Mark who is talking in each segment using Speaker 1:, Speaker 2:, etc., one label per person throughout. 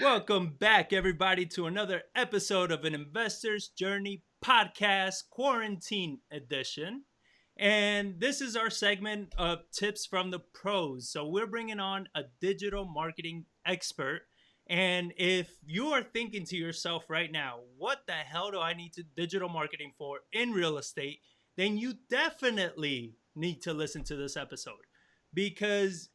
Speaker 1: Welcome back, everybody, to another episode of an Investor's Journey podcast, quarantine edition. And this is our segment of tips from the pros. So, we're bringing on a digital marketing expert. And if you are thinking to yourself right now, what the hell do I need to digital marketing for in real estate? Then you definitely need to listen to this episode because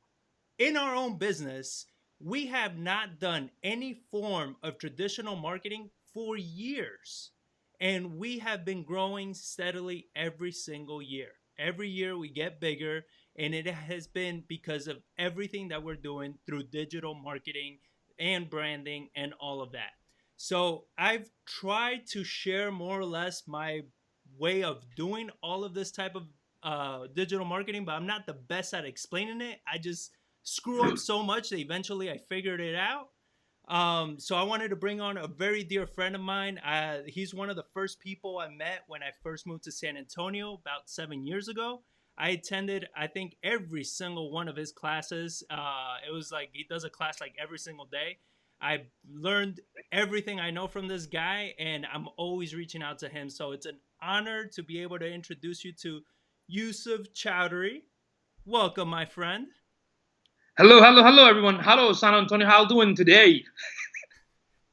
Speaker 1: in our own business, we have not done any form of traditional marketing for years. And we have been growing steadily every single year. Every year we get bigger, and it has been because of everything that we're doing through digital marketing and branding and all of that. So I've tried to share more or less my way of doing all of this type of digital marketing, but I'm not the best at explaining it. I just screw up so much that eventually I figured it out. So I wanted to bring on a very dear friend of mine. He's one of the first people I met when I first moved to San Antonio about 7 years ago. I attended, I think, every single one of his classes. It was like he does a class like every single day. I learned everything I know from this guy, and I'm always reaching out to him. So it's an honor to be able to introduce you to Yusuf Chowdhury. Welcome, my friend.
Speaker 2: Hello, everyone. Hello, San Antonio. How you doing today?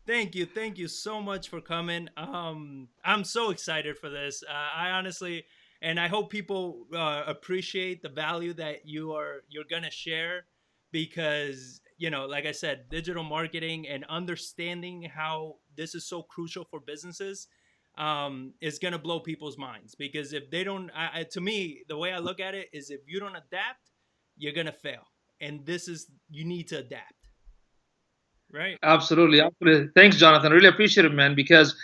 Speaker 1: Thank you so much for coming. I'm so excited for this. I honestly, and I hope people appreciate the value that you're gonna share, because like I said, digital marketing and understanding how this is so crucial for businesses is gonna blow people's minds. Because if they don't, to me, the way I look at it is, if you don't adapt, you're gonna fail. And this is you need to adapt, right?
Speaker 2: Absolutely. Thanks, Jonathan. Really appreciate it, man, because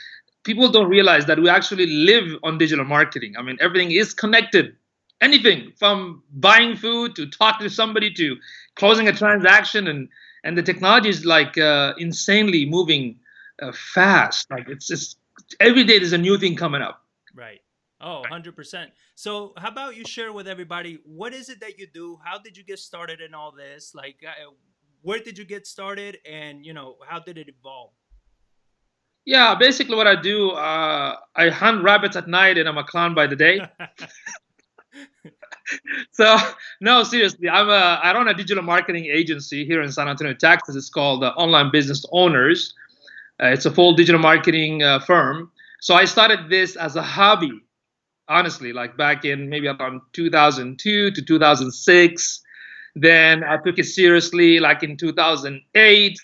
Speaker 2: people don't realize that we actually live on digital marketing. I mean, everything is connected. Anything from buying food to talking to somebody to closing a transaction, and the technology is like insanely moving fast. Like it's just every day there's a new thing coming up.
Speaker 1: Right. Oh, 100%. So, how about you share with everybody, what is it that you do? How did you get started in all this? Like, where did you get started, and how did it evolve?
Speaker 2: Yeah, basically what I do, I hunt rabbits at night and I'm a clown by the day. So no, seriously, I run a digital marketing agency here in San Antonio, Texas. It's called Online Business Owners. It's a full digital marketing firm. So I started this as a hobby, honestly, like back in maybe around 2002 to 2006. Then I took it seriously like in 2008.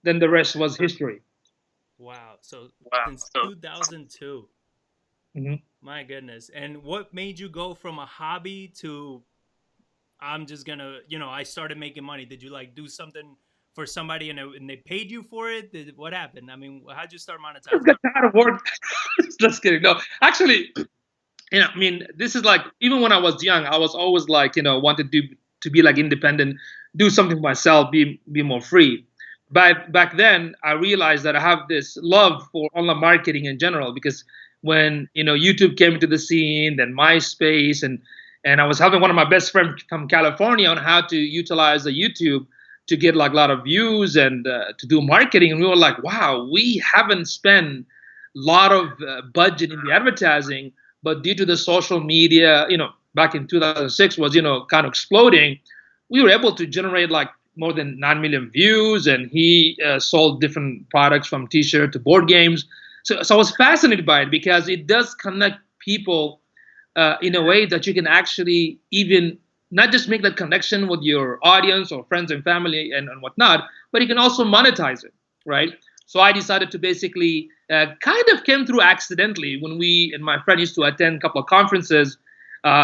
Speaker 2: Then the rest was history.
Speaker 1: Wow. So,
Speaker 2: Wow.
Speaker 1: since
Speaker 2: So
Speaker 1: 2002.
Speaker 2: mhm.
Speaker 1: My goodness. And what made you go from a hobby to, I'm just gonna, I started making money? Did you like do something for somebody, and they paid you for it? What happened? I mean, how'd you start
Speaker 2: Just
Speaker 1: monetizing?
Speaker 2: got tired of work. Just kidding. No, actually, I mean, this is like even when I was young, I was always like, wanted to be like independent, do something for myself, be more free. But back then, I realized that I have this love for online marketing in general because when YouTube came into the scene, then MySpace, and I was helping one of my best friends from California on how to utilize the YouTube to get like a lot of views and to do marketing, and we were like, wow, we haven't spent a lot of budget in the advertising, but due to the social media, back in 2006 was, kind of exploding, we were able to generate like more than 9 million views. And he sold different products from t-shirt to board games. So I was fascinated by it because it does connect people in a way that you can actually even not just make that connection with your audience or friends and family and whatnot, but you can also monetize it, right? So I decided to basically kind of came through accidentally when we and my friend used to attend a couple of conferences.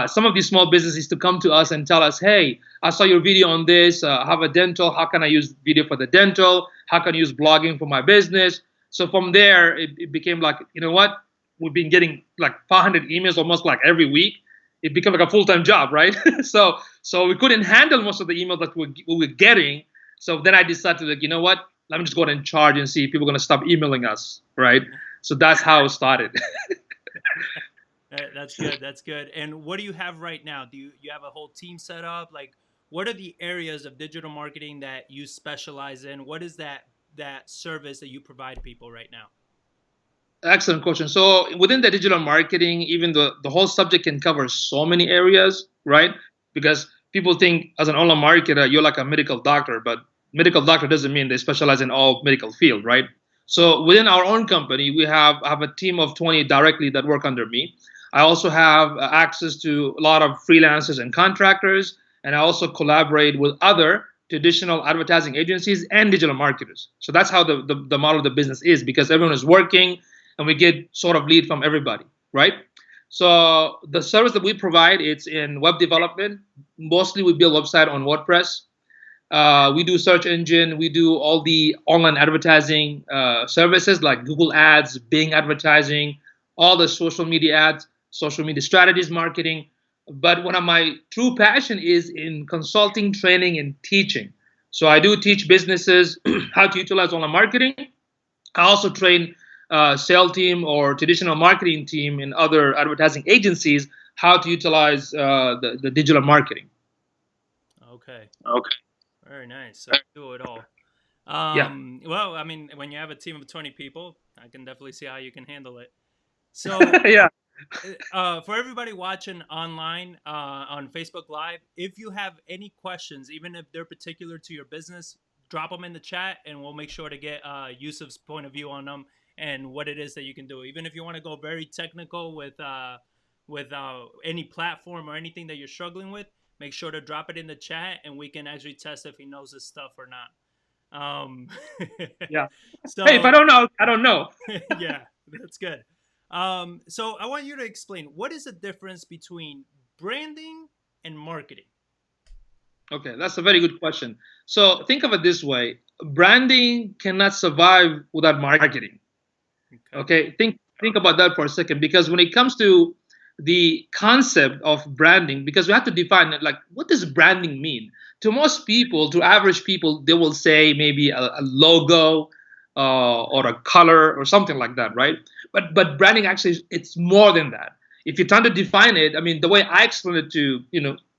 Speaker 2: Some of these small businesses to come to us and tell us, hey, I saw your video on this. I have a dental. How can I use video for the dental? How can I use blogging for my business? So from there, it became like, you know what? We've been getting like 500 emails almost like every week. It became like a full-time job, right? So we couldn't handle most of the emails that we were getting. So then I decided, like, you know what? Let me just go ahead and charge and see if people are going to stop emailing us, right? So that's how it started.
Speaker 1: That's good. That's good. And what do you have right now? Do you have a whole team set up? Like, what are the areas of digital marketing that you specialize in? What is that service that you provide people right now?
Speaker 2: Excellent question. So within the digital marketing, even the whole subject can cover so many areas, right? Because people think as an online marketer, you're like a medical doctor, but medical doctor doesn't mean they specialize in all medical field, right? So within our own company, we have a team of 20 directly that work under me. I also have access to a lot of freelancers and contractors, and I also collaborate with other traditional advertising agencies and digital marketers. So that's how the model of the business is, because everyone is working and we get sort of lead from everybody, right? So the service that we provide, it's in web development. Mostly we build website on WordPress. We do search engine. We do all the online advertising services like Google Ads, Bing advertising, all the social media ads, social media strategies, marketing. But one of my true passion is in consulting, training, and teaching. So I do teach businesses how to utilize online marketing. I also train sales team or traditional marketing team in other advertising agencies how to utilize the digital marketing.
Speaker 1: Okay.
Speaker 2: Okay.
Speaker 1: Very nice. So you do it all.
Speaker 2: Yeah.
Speaker 1: Well, I mean, when you have a team of 20 people, I can definitely see how you can handle it. So,
Speaker 2: Yeah.
Speaker 1: for everybody watching online on Facebook Live, if you have any questions, even if they're particular to your business, drop them in the chat, and we'll make sure to get Yusuf's point of view on them and what it is that you can do. Even if you want to go very technical with any platform or anything that you're struggling with, make sure to drop it in the chat, and we can actually test if he knows his stuff or not.
Speaker 2: Yeah.
Speaker 1: So,
Speaker 2: Hey, if I don't know, I don't know.
Speaker 1: yeah, that's good. So I want you to explain what is the difference between branding and marketing.
Speaker 2: Okay, that's a very good question. So think of it this way: branding cannot survive without marketing.
Speaker 1: Okay.
Speaker 2: Okay, think about that for a second, because when it comes to the concept of branding, because we have to define it, like, what does branding mean? To most people, to average people, they will say maybe a logo or a color or something like that, right? But branding actually it's more than that. If you're trying to define it, I mean, the way I explain it to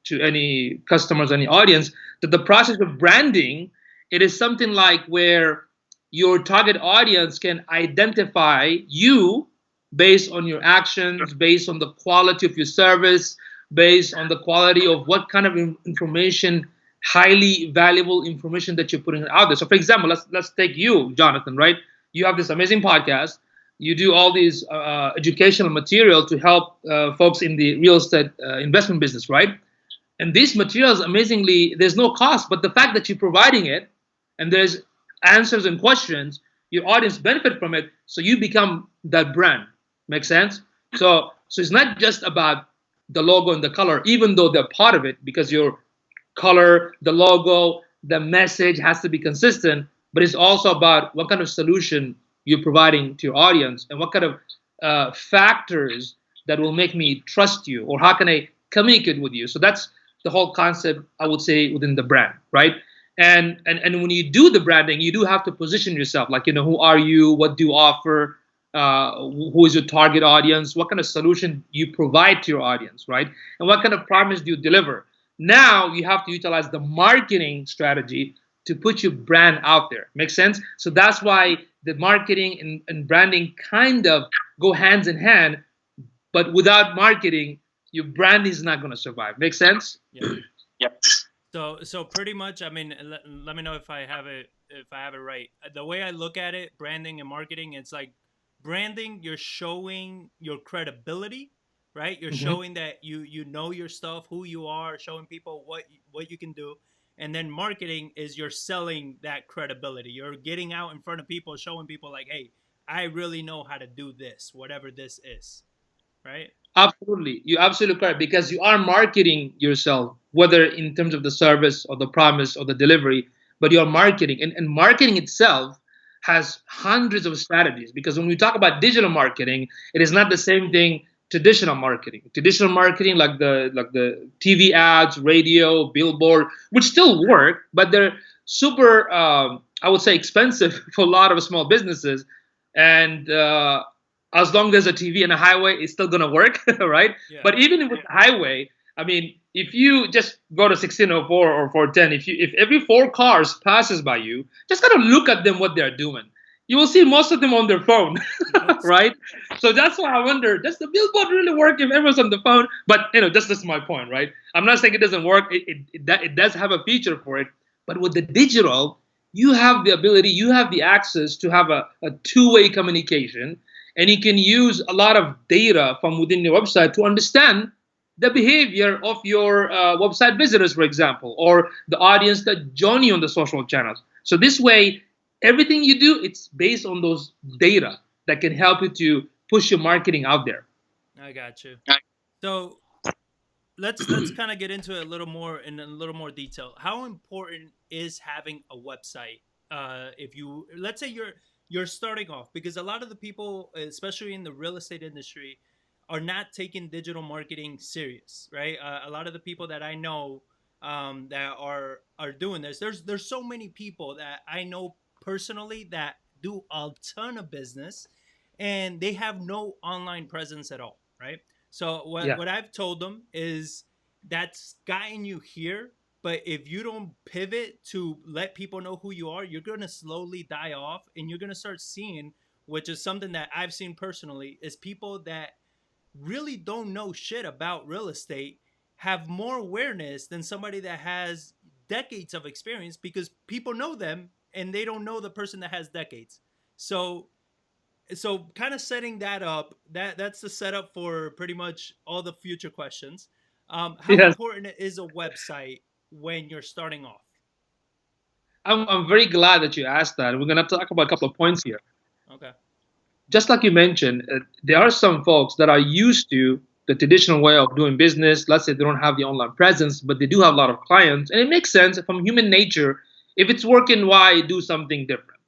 Speaker 2: to any customers, any audience, that the process of branding, it is something like where your target audience can identify you based on your actions, based on the quality of your service, based on the quality of what kind of information, highly valuable information that you're putting out there. So, for example, let's take you, Jonathan, right? You have this amazing podcast. You do all these educational material to help folks in the real estate investment business, right? And these materials, amazingly, there's no cost, but the fact that you're providing it, and there's answers and questions, your audience benefit from it, so you become that brand. Make sense? So it's not just about the logo and the color, even though they're part of it, because your color, the logo, the message has to be consistent, but it's also about what kind of solution you're providing to your audience and what kind of factors that will make me trust you, or how can I communicate with you. So that's the whole concept, I would say, within the brand, right? And when you do the branding, you do have to position yourself, like, who are you, what do you offer, who is your target audience, what kind of solution you provide to your audience, right? And what kind of promise do you deliver. Now you have to utilize the marketing strategy to put your brand out there. Make sense? So that's why the marketing and branding kind of go hands in hand, but without marketing, your brand is not going to survive. Make sense?
Speaker 1: Yeah.
Speaker 2: Yep.
Speaker 1: So pretty much, I mean, let me know if I have it right. The way I look at it, branding and marketing, it's like branding, you're showing your credibility, right? You're showing that you know your stuff, who you are, showing people what you can do. And then marketing is you're selling that credibility. You're getting out in front of people, showing people like, hey, I really know how to do this, whatever this is, right?
Speaker 2: Absolutely. You're absolutely correct, because you are marketing yourself, whether in terms of the service or the promise or the delivery, but you're marketing. And marketing itself has hundreds of strategies, because when we talk about digital marketing, it is not the same thing traditional marketing. Traditional marketing, like the TV ads, radio, billboard, which still work, but they're super, I would say, expensive for a lot of small businesses. And as long as there's a TV and a highway, it's still gonna work, right?
Speaker 1: Yeah.
Speaker 2: But even with the highway, I mean, if you just go to 1604 or 410, if every 4 cars passes by you, just kind of look at them what they're doing. You will see most of them on their phone,
Speaker 1: Yes.
Speaker 2: right? So that's why I wonder, does the billboard really work if everyone's on the phone? But that's my point, right? I'm not saying it doesn't work. It does have a feature for it, but with the digital, you have the ability, you have the access to have a two-way communication, and you can use a lot of data from within your website to understand the behavior of your website visitors, for example, or the audience that join you on the social channels. So this way, everything you do, it's based on those data that can help you to push your marketing out there.
Speaker 1: I got you. So let's kind of get into it a little more in a little more detail. How important is having a website? If you, let's say you're starting off, because a lot of the people, especially in the real estate industry, are not taking digital marketing serious, right? A lot of the people that I know that are doing this, there's so many people that I know personally that do a ton of business, and they have no online presence at all, right? So what
Speaker 2: Yeah.
Speaker 1: what I've told them is that's gotten you here, but if you don't pivot to let people know who you are, you're going to slowly die off, and you're going to start seeing, which is something that I've seen personally, is people that really don't know shit about real estate have more awareness than somebody that has decades of experience, because people know them and they don't know the person that has decades. So kind of setting that up, that's the setup for pretty much all the future questions. How
Speaker 2: Yes.
Speaker 1: important is a website when you're starting off?
Speaker 2: I'm very glad that you asked that. We're going to talk about a couple of points here.
Speaker 1: Okay.
Speaker 2: Just like you mentioned, there are some folks that are used to the traditional way of doing business. Let's say they don't have the online presence, but they do have a lot of clients. And it makes sense from human nature. If it's working, why do something different,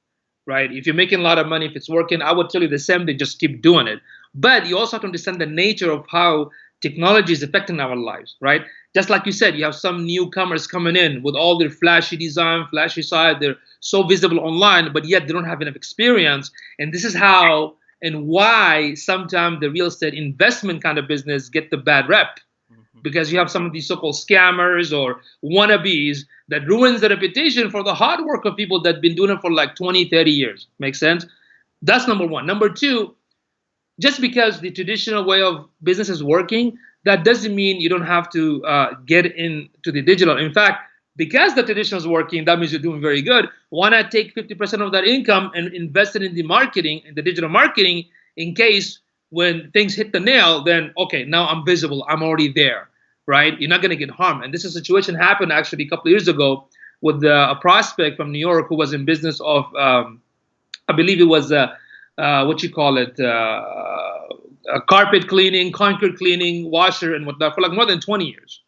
Speaker 2: right? If you're making a lot of money, if it's working, I would tell you the same thing, just keep doing it. But you also have to understand the nature of how technology is affecting our lives, right? Just like you said, you have some newcomers coming in with all their flashy design, flashy side. They're so visible online, but yet they don't have enough experience. And this is how and why sometimes the real estate investment kind of business get the bad rep,
Speaker 1: Mm-hmm.
Speaker 2: because you have some of these so-called scammers or wannabes that ruins the reputation for the hard work of people that have been doing it for like 20, 30 years. Make sense? That's number one. Number two, just because the traditional way of business is working, that doesn't mean you don't have to get into the digital. In fact, because the traditional is working, that means you're doing very good. Why not take 50% of that income and invest it in the marketing, in the digital marketing, in case when things hit the nail, then okay, now I'm visible, I'm already there, right? You're not going to get harmed. And this is a situation happened actually a couple of years ago with a prospect from New York who was in business of I believe it was what you call it, carpet cleaning, concrete cleaning, washer, and whatnot for like more than 20 years,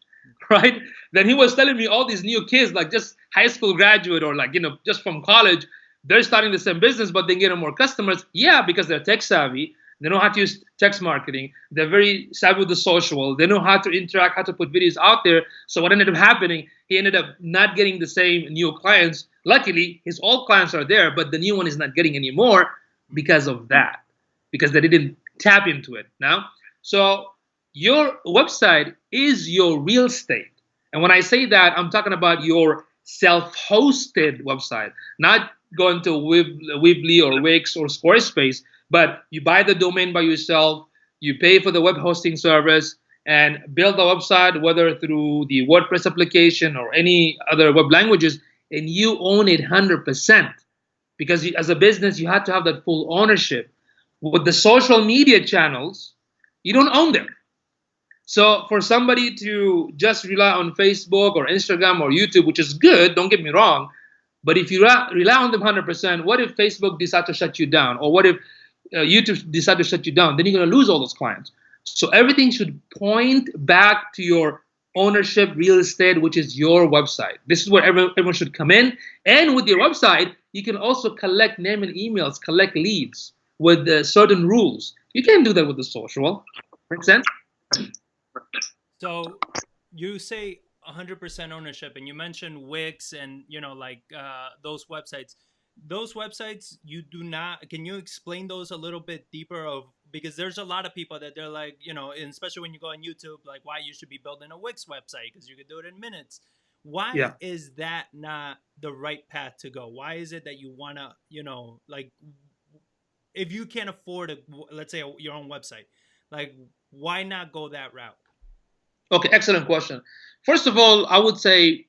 Speaker 2: right? Then he was telling me all these new kids, like just high school graduate or like just from college, they're starting the same business, but they get more customers. Yeah, because they're tech savvy. They know how to use text marketing. They're very savvy with the social. They know how to interact, how to put videos out there. So what ended up happening, he ended up not getting the same new clients. Luckily, his old clients are there, but the new one is not getting any more because of that, because they didn't tap into it now. So your website is your real estate. And when I say that, I'm talking about your self-hosted website, not going to Weebly or Wix or Squarespace, but you buy the domain by yourself, you pay for the web hosting service, and build a website, whether through the WordPress application or any other web languages, and you own it 100%. Because as a business, you have to have that full ownership. With the social media channels, you don't own them. So for somebody to just rely on Facebook or Instagram or YouTube, which is good, don't get me wrong, but if you rely on them 100%, what if Facebook decides to shut you down? Or what if YouTube decides to shut you down? Then you're going to lose all those clients. So everything should point back to your ownership real estate, which is your website. This is where everyone should come in. And with your website, you can also collect name and emails, collect leads with certain rules. You can't do that with the social. Make sense?
Speaker 1: So you say 100% ownership, and you mentioned Wix and like those websites. Those websites, you do not. Can you explain those a little bit deeper of because there's a lot of people that they're like, and especially when you go on YouTube, like why you should be building a Wix website because you could do it in minutes. Why
Speaker 2: Yeah.
Speaker 1: is that not the right path to go? Why is it that you want to, like if you can't afford let's say your own website, like why not go that route?
Speaker 2: Okay, excellent question. First of all, I would say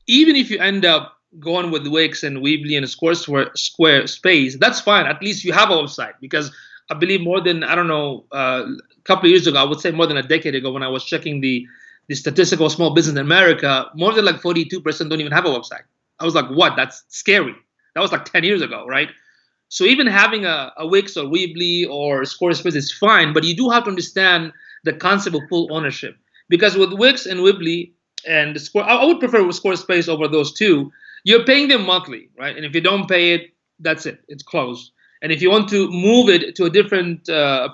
Speaker 2: even if you end up going with Wix and Weebly and Squarespace, that's fine. At least you have a website because I believe more than I don't know a couple of years ago, I would say more than a decade ago, when I was checking the statistical small business in America, more than like 42% don't even have a website. I was like, what? That's scary. That was like 10 years ago, right? So even having a Wix or Weebly or Squarespace is fine, but you do have to understand the concept of full ownership. Because with Wix and Weebly and I would prefer Squarespace over those two. You're paying them monthly, right? And if you don't pay it, that's it. It's closed. And if you want to move it to a different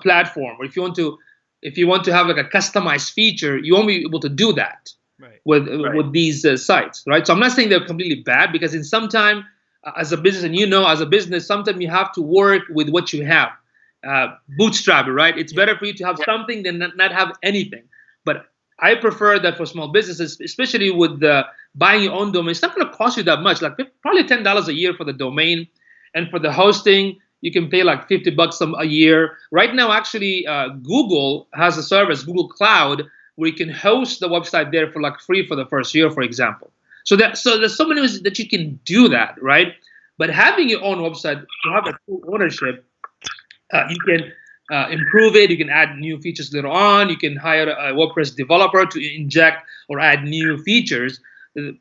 Speaker 2: platform, or if you want to have like a customized feature, you won't be able to do that
Speaker 1: Right.
Speaker 2: with these sites, right? So I'm not saying they're completely bad, because in some time as a business, and as a business, sometimes you have to work with what you have, bootstrap it, right? It's better for you to have something than not have anything. But I prefer that for small businesses, especially with buying your own domain. It's not going to cost you that much, like probably $10 a year for the domain, and for the hosting, you can pay like $50 a year. Right now, actually, Google has a service, Google Cloud, where you can host the website there for like free for the first year, for example. So there's so many ways that you can do that, right? But having your own website, you have a full ownership. You can improve it. You can add new features later on. You can hire a WordPress developer to inject or add new features.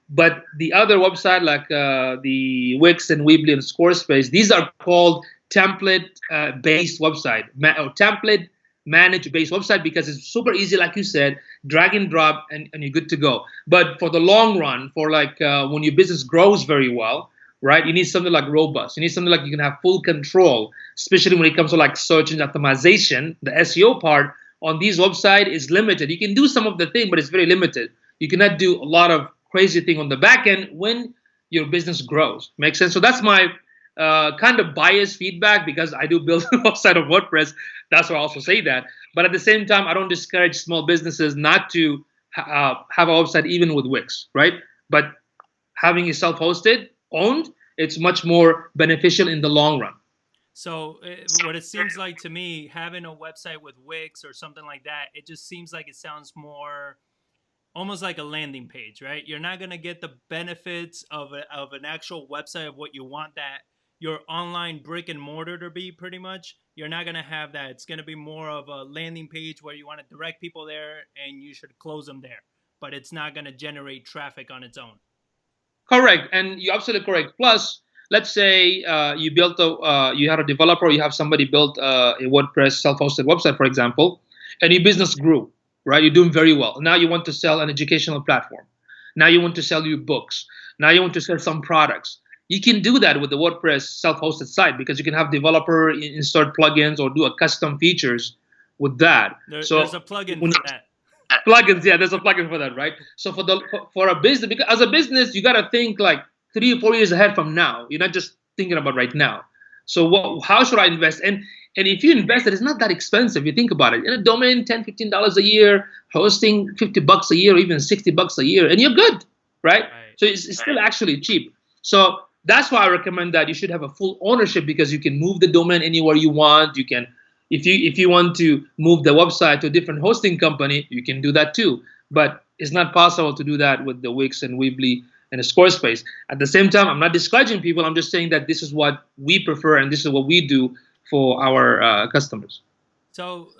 Speaker 2: But the other website, like the Wix and Weebly and Squarespace, these are called template-based website, or template manage-based website, because it's super easy, like you said, drag and drop, and you're good to go. But for the long run, for like when your business grows very well, right, you need something like robust. You need something like you can have full control, especially when it comes to like search engine optimization. The SEO part on these websites is limited. You can do some of the thing, but it's very limited. You cannot do a lot of crazy thing on the back end when your business grows. Make sense? So that's my kind of biased feedback, because I do build a website of WordPress. That's why I also say that. But at the same time, I don't discourage small businesses not to have a website even with Wix, right? But having it self-hosted, owned, it's much more beneficial in the long run.
Speaker 1: So what it seems like to me, having a website with Wix or something like that, it just seems like it sounds more almost like a landing page, right? You're not going to get the benefits of an actual website of what you want that your online brick and mortar to be, pretty much. You're not going to have that. It's going to be more of a landing page where you want to direct people there and you should close them there. But it's not going to generate traffic on its own.
Speaker 2: Correct, and you're absolutely correct. Plus, let's say you had a developer, you have somebody built a WordPress self-hosted website, for example, and your business grew, right? You're doing very well. Now you want to sell an educational platform. Now you want to sell your books. Now you want to sell some products. You can do that with the WordPress self-hosted site, because you can have developer insert plugins or do a custom features with that.
Speaker 1: There's a plugin for that.
Speaker 2: Plugins, yeah, there's a plugin for that, right? So for a business, because as a business, you got to think like 3 or 4 years ahead from now. You're not just thinking about right now. So how should I invest? And if you invest, it's not that expensive. You think about it. In a domain, $10-15 a year, hosting $50 a year, or even $60 a year, and you're good, right? So it's still actually cheap. So that's why I recommend that you should have a full ownership, because you can move the domain anywhere you want. You can, if you want to move the website to a different hosting company, you can do that too. But it's not possible to do that with the Wix and Weebly and the Squarespace. At the same time, I'm not discouraging people. I'm just saying that this is what we prefer, and this is what we do for our customers.
Speaker 1: So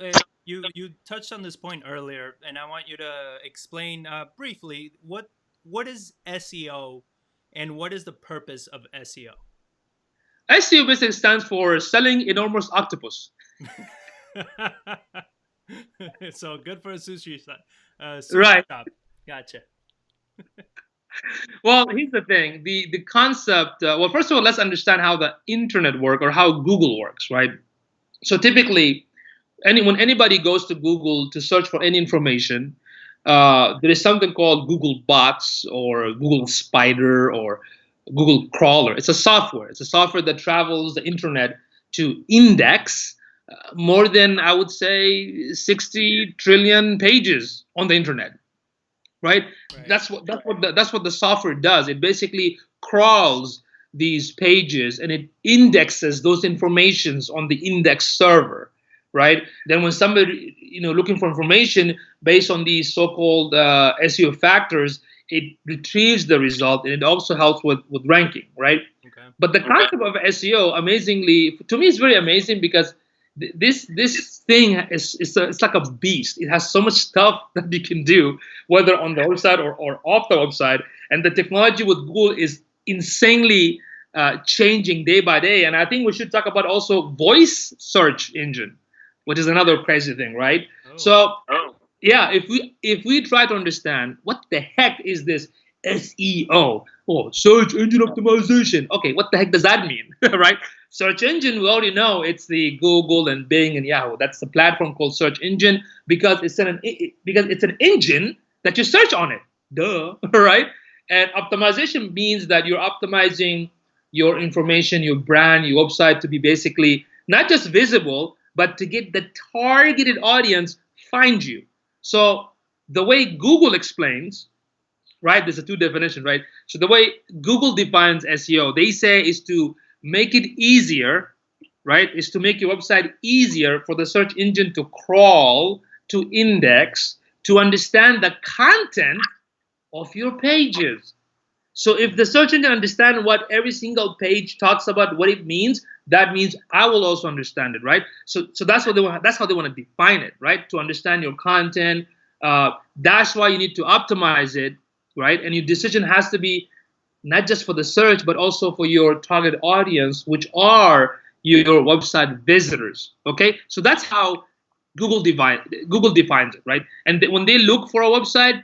Speaker 1: you touched on this point earlier, and I want you to explain briefly what is SEO and what is the purpose of SEO?
Speaker 2: SEO basically stands for selling enormous octopus.
Speaker 1: So good for a sushi
Speaker 2: Right.
Speaker 1: shop. Gotcha.
Speaker 2: Well, here's the thing. The concept, well, first of all, let's understand how the internet works, or how Google works, right? So typically, when anybody goes to Google to search for any information, there is something called Google Bots, or Google Spider, or Google Crawler. It's a software. It's a software that travels the internet to index more than, I would say, 60 trillion pages on the internet, right?
Speaker 1: Right.
Speaker 2: That's what the software does. It basically crawls these pages and it indexes those informations on the index server, right? Then when somebody looking for information based on these so-called SEO factors, it retrieves the result and it also helps with ranking, right?
Speaker 1: Okay.
Speaker 2: But the concept of SEO, amazingly, to me, is very amazing because this thing it's like a beast. It has so much stuff that you can do, whether on the website or off the website. And the technology with Google is insanely changing day by day. And I think we should talk about also voice search engine, which is another crazy thing, right?
Speaker 1: Oh.
Speaker 2: So yeah, if we try to understand what the heck is this SEO, search engine optimization. Okay, what the heck does that mean, right? Search engine, we already know it's the Google and Bing and Yahoo. That's the platform called search engine because it's an engine that you search on it. Duh, right? And optimization means that you're optimizing your information, your brand, your website to be basically not just visible, but to get the targeted audience find you. So the way Google explains, right? There's a two definition, right? So the way Google defines SEO, they say is to make it easier, right? Is to make your website easier for the search engine to crawl, to index, to understand the content of your pages. So if the search engine understand what every single page talks about, what it means, that means I will also understand it, right? So that's what they want. That's how they want to define it, right? To understand your content. That's why you need to optimize it, right? And your decision has to be not just for the search, but also for your target audience, which are your website visitors. Okay, so that's how Google defines it, right? And when they look for a website,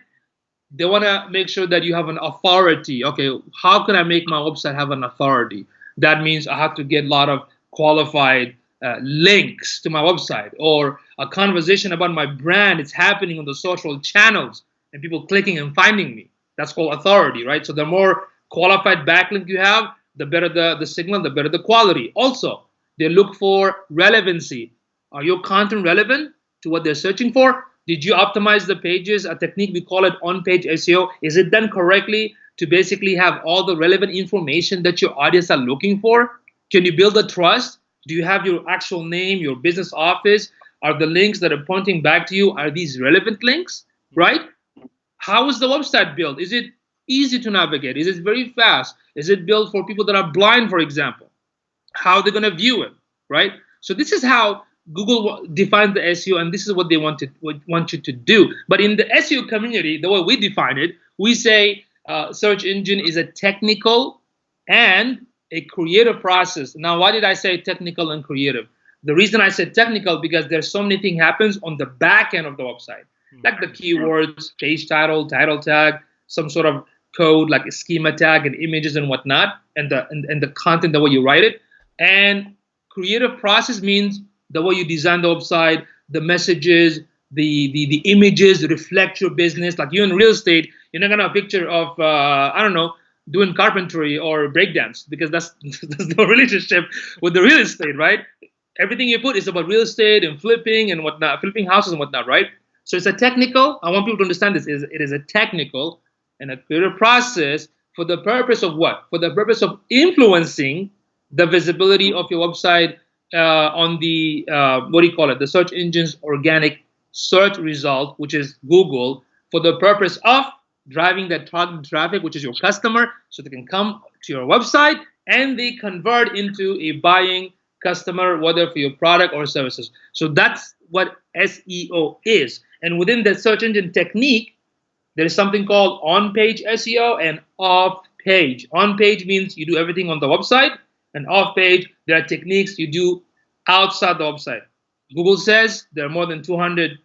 Speaker 2: they want to make sure that you have an authority. Okay, how can I make my website have an authority? That means I have to get a lot of qualified links to my website, or a conversation about my brand. It's happening on the social channels and people clicking and finding me. That's called authority, right? So the more qualified backlink you have, the better the signal, the better the quality. Also, they look for relevancy. Are your content relevant to what they're searching for? Did you optimize the pages? A technique we call it on-page SEO. Is it done correctly to basically have all the relevant information that your audience are looking for? Can you build a trust? Do you have your actual name, your business office? Are the links that are pointing back to you, are these relevant links, right? How is the website built? Is it easy to navigate? Is it very fast? Is it built for people that are blind, for example? How are they going to view it, right? So this is how Google defines the SEO, and this is what they want you to do. But in the SEO community, the way we define it, we say search engine is a technical and a creative process. Now, why did I say technical and creative? The reason I said technical because there's so many things happens on the back end of the website, like the keywords, page title, title tag, some sort of code like a schema tag and images and whatnot, and the content, the way you write it. And creative process means the way you design the website, the messages, the images reflect your business. Like you in real estate, you're not gonna have a picture of I don't know, doing carpentry or breakdance, because that's there's no relationship with the real estate, right? Everything you put is about real estate and flipping and whatnot, flipping houses and whatnot, right? So it's a technical. I want people to understand this. It is a technical and a creative process for the purpose of what? For the purpose of influencing the visibility of your website on the what do you call it? The search engine's organic search result, which is Google, for the purpose of driving that target traffic, which is your customer, so they can come to your website and they convert into a buying customer, whether for your product or services. So that's what SEO is. And within the search engine technique, there is something called on-page SEO and off-page. On-page means you do everything on the website, and off-page, there are techniques you do outside the website. Google says there are more than 200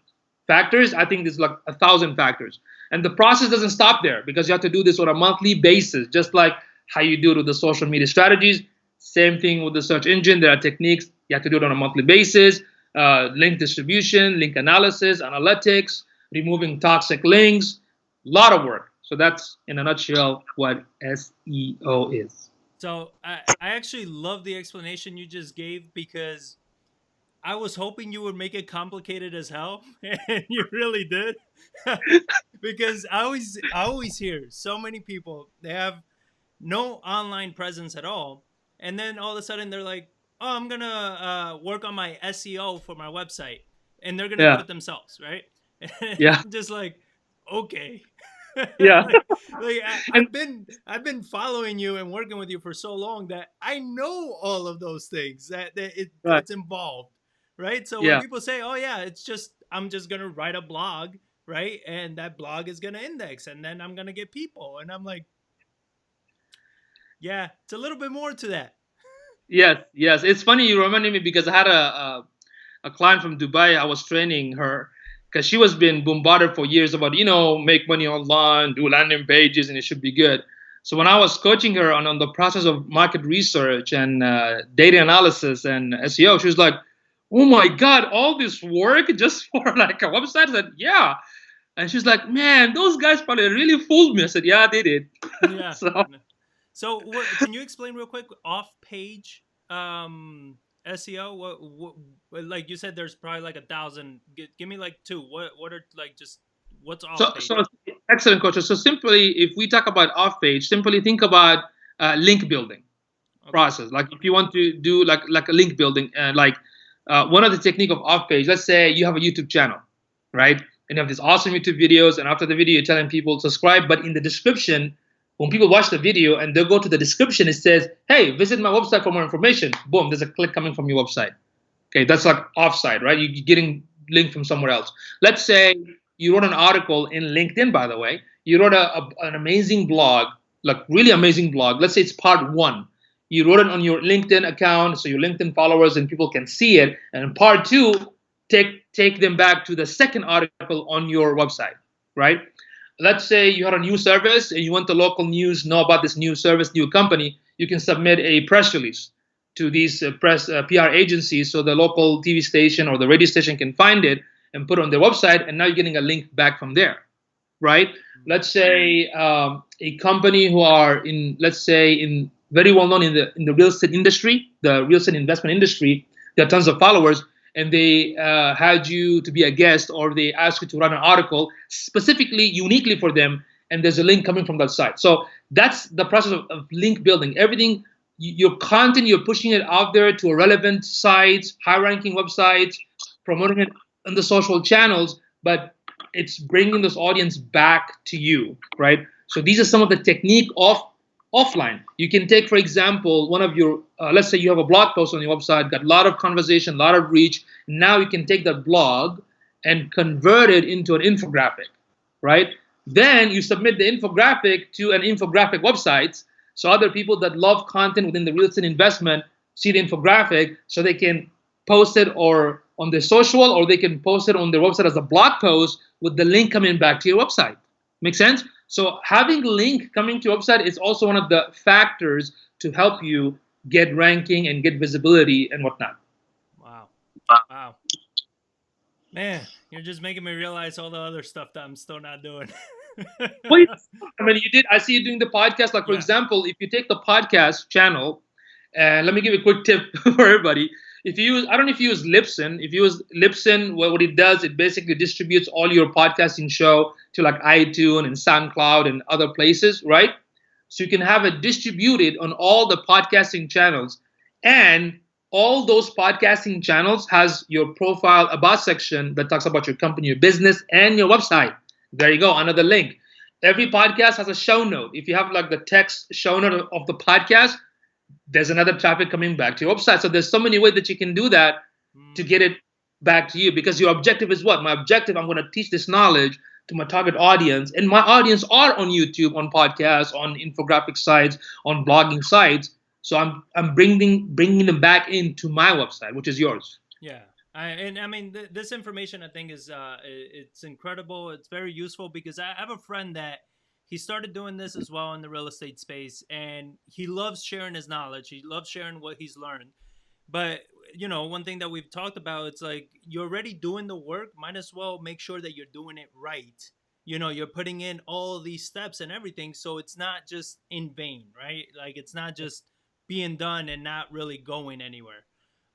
Speaker 2: factors. I think there's like 1,000 factors. And the process doesn't stop there, because you have to do this on a monthly basis, just like how you do it with the social media strategies. Same thing with the search engine. There are techniques. You have to do it on a monthly basis. Link distribution, link analysis, analytics, removing toxic links. A lot of work. So that's, in a nutshell, what SEO is.
Speaker 1: So I actually love the explanation you just gave, because I was hoping you would make it complicated as hell, and you really did. Because I always hear so many people, they have no online presence at all, and then all of a sudden they're like, "Oh, I'm gonna work on my SEO for my website," and they're gonna do
Speaker 2: Yeah,
Speaker 1: it themselves, right? And
Speaker 2: yeah,
Speaker 1: I'm just like, okay.
Speaker 2: yeah. And
Speaker 1: I've been following you and working with you for so long that I know all of those things
Speaker 2: right,
Speaker 1: it's involved, right? So when
Speaker 2: yeah.
Speaker 1: people say, "Oh yeah, it's just I'm just gonna write a blog," right, and that blog is gonna index, and then I'm gonna get people, and I'm like, yeah, it's a little bit more to that.
Speaker 2: Yes, yes. It's funny you reminded me because I had a client from Dubai. I was training her because she was being bombarded for years about, make money online, do landing pages, and it should be good. So when I was coaching her on the process of market research and data analysis and SEO, she was like, "Oh my God, all this work just for like a website?" I said, "Yeah." And she's like, "Man, those guys probably really fooled me." I said, "Yeah, they did."
Speaker 1: Yeah.
Speaker 2: So
Speaker 1: So what can you explain real quick off page SEO? Like you said, there's probably like 1,000. Give me like two. What are like just what's off
Speaker 2: So,
Speaker 1: page?
Speaker 2: excellent question. So simply, if we talk about off page, simply think about link building
Speaker 1: Okay.
Speaker 2: process. Like if you want to do like a link building, and like one of the technique of off page. Let's say you have a YouTube channel, right? And you have these awesome YouTube videos, and after the video, you're telling people subscribe. But in the description, when people watch the video and they go to the description, it says, "Hey, visit my website for more information." Boom, there's a click coming from your website. Okay, that's like offsite, right? You're getting linked from somewhere else. Let's say you wrote an article in LinkedIn, by the way. You wrote an amazing blog, like really amazing blog. Let's say it's part one. You wrote it on your LinkedIn account, so your LinkedIn followers and people can see it. And part two, take them back to the second article on your website, right? Let's say you had a new service and you want the local news know about this new service, new company. You can submit a press release to these press PR agencies, so the local TV station or the radio station can find it and put it on their website, and now you're getting a link back from there, right? Let's say a company who are in, let's say, in very well known in the real estate industry, the real estate investment industry. There are tons of followers, and they had you to be a guest, or they asked you to write an article specifically, uniquely for them, and there's a link coming from that site. So that's the process of link building. Everything, your content, you're pushing it out there to a relevant sites, high-ranking websites, promoting it on the social channels, but it's bringing this audience back to you, right? So these are some of the technique of offline. You can take, for example, one of your, let's say you have a blog post on your website, got a lot of conversation, a lot of reach. Now you can take that blog and convert it into an infographic, right? Then you submit the infographic to an infographic website, so other people that love content within the real estate investment see the infographic, so they can post it or on their social, or they can post it on their website as a blog post with the link coming back to your website. Make sense? So having link coming to your website is also one of the factors to help you get ranking and get visibility and whatnot.
Speaker 1: Wow. Wow. Man, you're just making me realize all the other stuff that I'm still not doing.
Speaker 2: Wait, I mean, you did. I see you doing the podcast. Like, for
Speaker 1: Yeah.
Speaker 2: example, if you take the podcast channel, and let me give you a quick tip for everybody. If you use, I don't know if you use Libsyn. If you use Libsyn, what it does, it basically distributes all your podcasting show to like iTunes and SoundCloud and other places, right? So you can have it distributed on all the podcasting channels, and all those podcasting channels has your profile about section that talks about your company, your business, and your website. There you go, another link. Every podcast has a show note. If you have like the text show note of the podcast, there's another traffic coming back to your website. So there's so many ways that you can do that to
Speaker 1: Mm,
Speaker 2: get it back to you, because your objective is what? My objective, I'm going to teach this knowledge to my target audience, and my audience are on YouTube, on podcasts, on infographic sites, on blogging sites. So I'm bringing them back into my website, which is yours.
Speaker 1: yeah. And I mean, this information I think is it's incredible. It's very useful because I have a friend that he started doing this as well in the real estate space, and he loves sharing his knowledge. He loves sharing what he's learned. But one thing that we've talked about, it's like you're already doing the work. Might as well make sure that you're doing it right. You're putting in all of these steps and everything, so it's not just in vain, right? Like it's not just being done and not really going anywhere.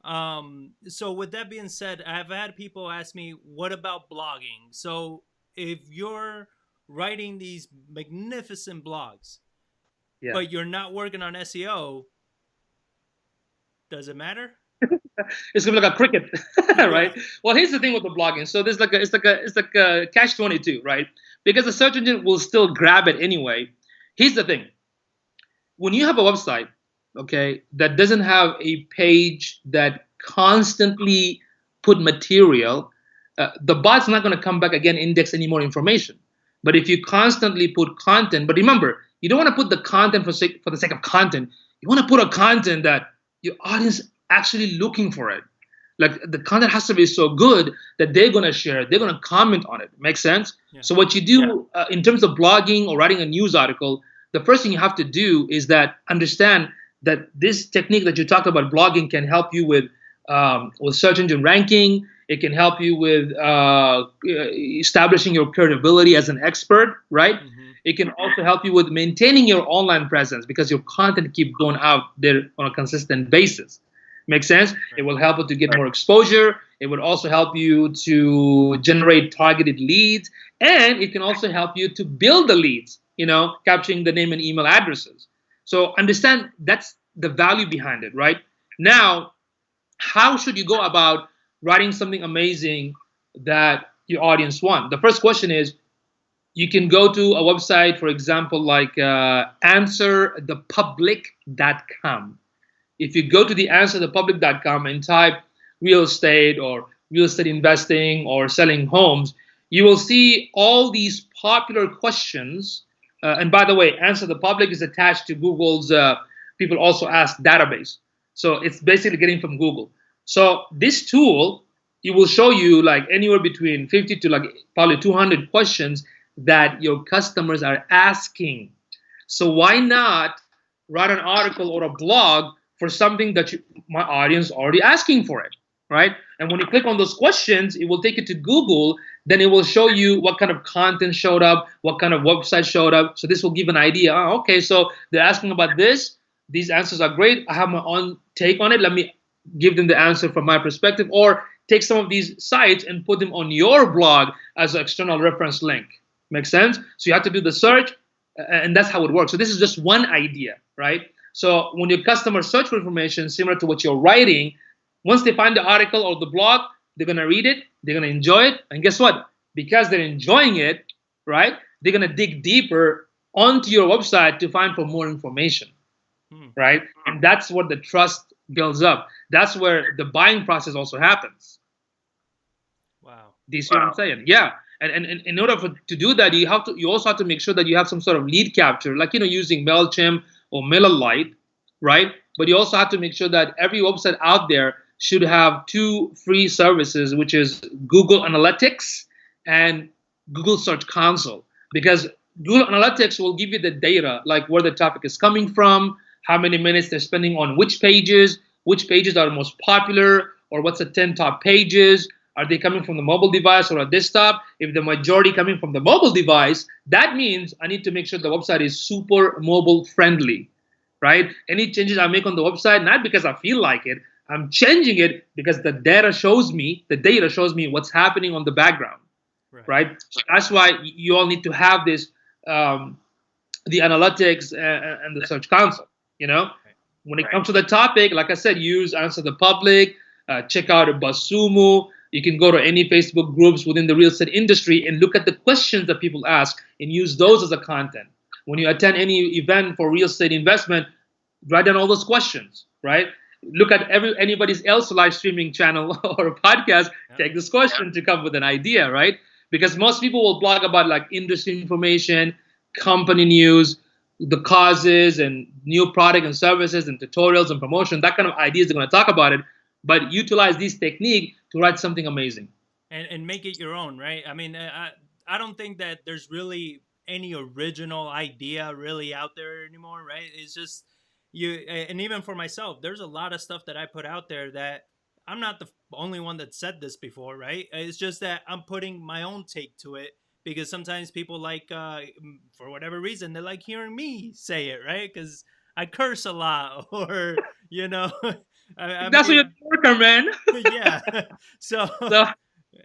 Speaker 1: So with that being said, I've had people ask me, what about blogging? So if you're writing these magnificent blogs,
Speaker 2: Yeah.
Speaker 1: but you're not working on SEO, does it matter?
Speaker 2: It's gonna be like a cricket,
Speaker 1: Yeah.
Speaker 2: right? Well, here's the thing with the blogging. So there's it's like a catch 22, right? Because the search engine will still grab it anyway. Here's the thing: when you have a website, okay, that doesn't have a page that constantly put material, the bot's not going to come back again index any more information. But if you constantly put content, but remember, you don't want to put the content for the sake of content. You want to put a content that your audience actually looking for it. Like the content has to be so good that they're going to share it, they're going to comment on it. Make sense?
Speaker 1: Yeah.
Speaker 2: So what you do in terms of blogging or writing a news article, the first thing you have to do is that understand that this technique that you talked about, blogging, can help you with search engine ranking. It can help you with establishing your credibility as an expert, right?
Speaker 1: Mm-hmm.
Speaker 2: It can also help you with maintaining your online presence because your content keep going out there on a consistent basis. Make sense? It will help you to get more exposure. It would also help you to generate targeted leads, and it can also help you to build the leads. Capturing the name and email addresses. So understand that's the value behind it, right? Now, how should you go about writing something amazing that your audience want? The first question is, you can go to a website, for example, like answerthepublic.com. If you go to the answerthepublic.com and type real estate or real estate investing or selling homes, you will see all these popular questions. And by the way, Answer the Public is attached to Google's people also ask database. So it's basically getting from Google. So this tool, it will show you like anywhere between 50 to like probably 200 questions that your customers are asking. So why not write an article or a blog for something that my audience already asking for it, right? And when you click on those questions, it will take you to Google. Then it will show you what kind of content showed up, what kind of website showed up. So this will give an idea. Oh, okay, so they're asking about this. These answers are great. I have my own take on it. Let me give them the answer from my perspective, or take some of these sites and put them on your blog as an external reference link. Make sense? So you have to do the search, and that's how it works. So this is just one idea, right? So when your customers search for information similar to what you're writing, once they find the article or the blog, they're going to read it, they're going to enjoy it, and guess what? Because they're enjoying it, right, they're going to dig deeper onto your website to find for more information, right? And that's what the trust builds up. That's where the buying process also happens.
Speaker 1: Wow.
Speaker 2: Do you see what I'm saying? Yeah. And in order to do that, you also have to make sure that you have some sort of lead capture, like using MailChimp or MailerLite, right? But you also have to make sure that every website out there should have two free services, which is Google Analytics and Google Search Console, because Google Analytics will give you the data, like where the traffic is coming from, how many minutes they're spending on which pages are most popular, or what's the 10 top pages. Are they coming from the mobile device or a desktop? If the majority coming from the mobile device, that means I need to make sure the website is super mobile friendly, right? Any changes I make on the website, not because I feel like it, I'm changing it because the data shows me what's happening on the background, right? So that's why you all need to have this, the analytics and the search console. When it comes to the topic, like I said, use Answer the Public, check out BuzzSumo. You can go to any Facebook groups within the real estate industry and look at the questions that people ask and use those as a content. When you attend any event for real estate investment, write down all those questions, right? Look at anybody's else live streaming channel or podcast, take this question to come with an idea, right? Because most people will blog about like industry information, company news, the causes and new product and services and tutorials and promotion, that kind of ideas they're going to talk about it, but utilize this technique to write something amazing.
Speaker 1: And make it your own, right? I mean, I don't think that there's really any original idea really out there anymore, right? It's just and even for myself, there's a lot of stuff that I put out there that I'm not the only one that said this before, right? It's just that I'm putting my own take to it, because sometimes people like, for whatever reason, they like hearing me say it, right? Because I curse a lot, or I
Speaker 2: That's what you're
Speaker 1: mean,
Speaker 2: a worker, man.
Speaker 1: yeah. So,
Speaker 2: So
Speaker 1: uh,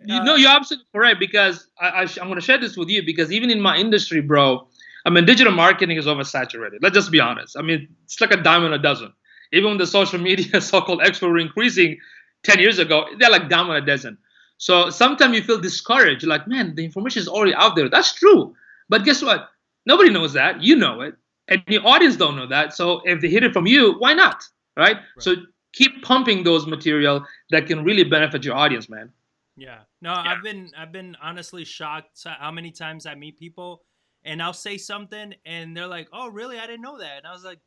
Speaker 2: you're absolutely correct because I'm going to share this with you because even in my industry, bro, I mean, digital marketing is oversaturated. Let's just be honest. I mean, it's like a dime in a dozen. Even when the social media so-called experts were increasing 10 years ago, they're like dime in a dozen. So sometimes you feel discouraged, like, man, the information is already out there. That's true. But guess what? Nobody knows that. You know it. And your audience don't know that. So if they hear it from you, why not? Right?
Speaker 1: right.
Speaker 2: So keep pumping those material that can really benefit your audience, man.
Speaker 1: Yeah. No, I've been honestly shocked how many times I meet people and I'll say something and they're like, "Oh, really? I didn't know that." And I was like,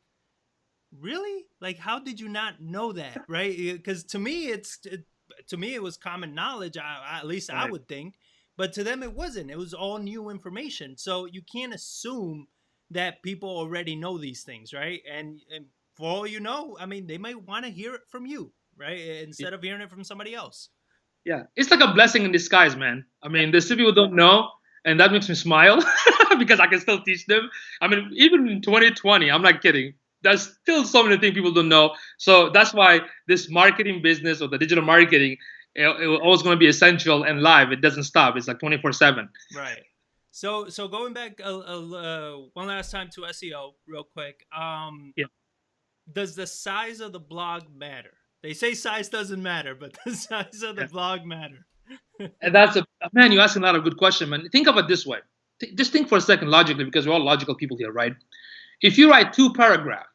Speaker 1: "Really? Like how did you not know that?" Right? Cuz to me it was common knowledge, at least I
Speaker 2: Right.
Speaker 1: would think, but to them it wasn't. It was all new information. So you can't assume that people already know these things, right? And for all you know, I mean, they might want to hear it from you, right? Instead of hearing it from somebody else.
Speaker 2: Yeah, it's like a blessing in disguise, man. I
Speaker 1: Yeah.
Speaker 2: mean, there's still people who don't know, and that makes me smile because I can still teach them. I mean, even in 2020, I'm not kidding. There's still so many things people don't know. So that's why this marketing business or the digital marketing, it always going to be essential and live. It doesn't stop. It's like 24/7.
Speaker 1: Right. So going back one last time to SEO, real quick.
Speaker 2: Yeah,
Speaker 1: Does the size of the blog matter? They say size doesn't matter, but the size of the
Speaker 2: yeah.
Speaker 1: blog matter.
Speaker 2: And that's a man. You ask a lot of good question, man. Think of it this way. Just think for a second logically, because we're all logical people here, right? If you write two paragraphs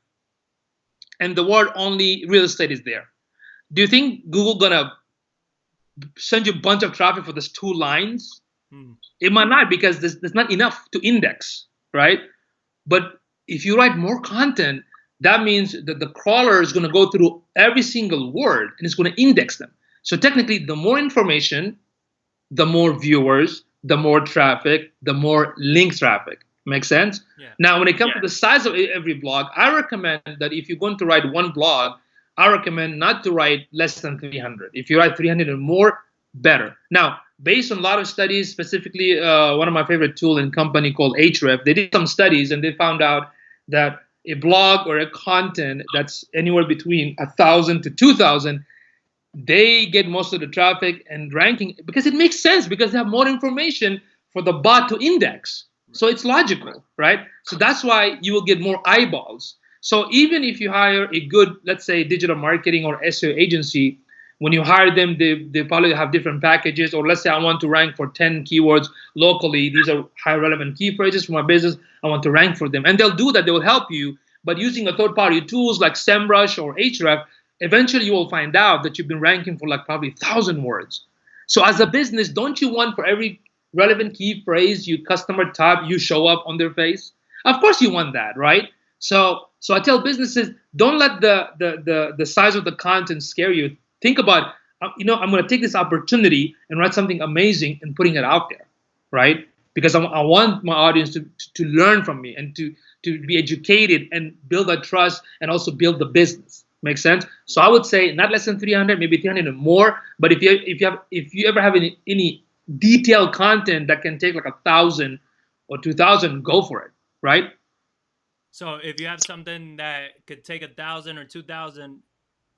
Speaker 2: and the word only real estate is there, do you think Google gonna send you a bunch of traffic for those two lines?
Speaker 1: Hmm.
Speaker 2: It might not because there's not enough to index, right? But if you write more content, that means that the crawler is going to go through every single word and it's going to index them. So technically, the more information, the more viewers, the more traffic, the more link traffic. Make sense?
Speaker 1: Yeah.
Speaker 2: Now, when it comes to the size of every blog, I recommend that if you're going to write one blog, I recommend not to write less than 300. If you write 300 or more, better. Now, based on a lot of studies, specifically one of my favorite tool and company called Ahrefs, they did some studies and they found out that a blog or a content that's anywhere between 1,000 to 2,000, they get most of the traffic and ranking because it makes sense because they have more information for the bot to index. So it's logical, right? So that's why you will get more eyeballs. So even if you hire a good, let's say, digital marketing or SEO agency, when you hire them, they probably have different packages. Or let's say I want to rank for 10 keywords locally. These are high relevant key phrases for my business. I want to rank for them. And they'll do that. They will help you. But using a third-party tools like SEMrush or Ahrefs, eventually you will find out that you've been ranking for like probably 1,000 words. So as a business, don't you want for every relevant key phrase you customer type, you show up on their face? Of course you want that, right? So I tell businesses, don't let the size of the content scare you. Think about, I'm going to take this opportunity and write something amazing and putting it out there, right? Because I want my audience to learn from me and to be educated and build that trust and also build the business. Make sense? So I would say not less than 300, maybe 300 or more. But if you ever have any detailed content that can take like 1,000 or 2,000, go for it, right?
Speaker 1: So if you have something that could take 1,000 or 2,000,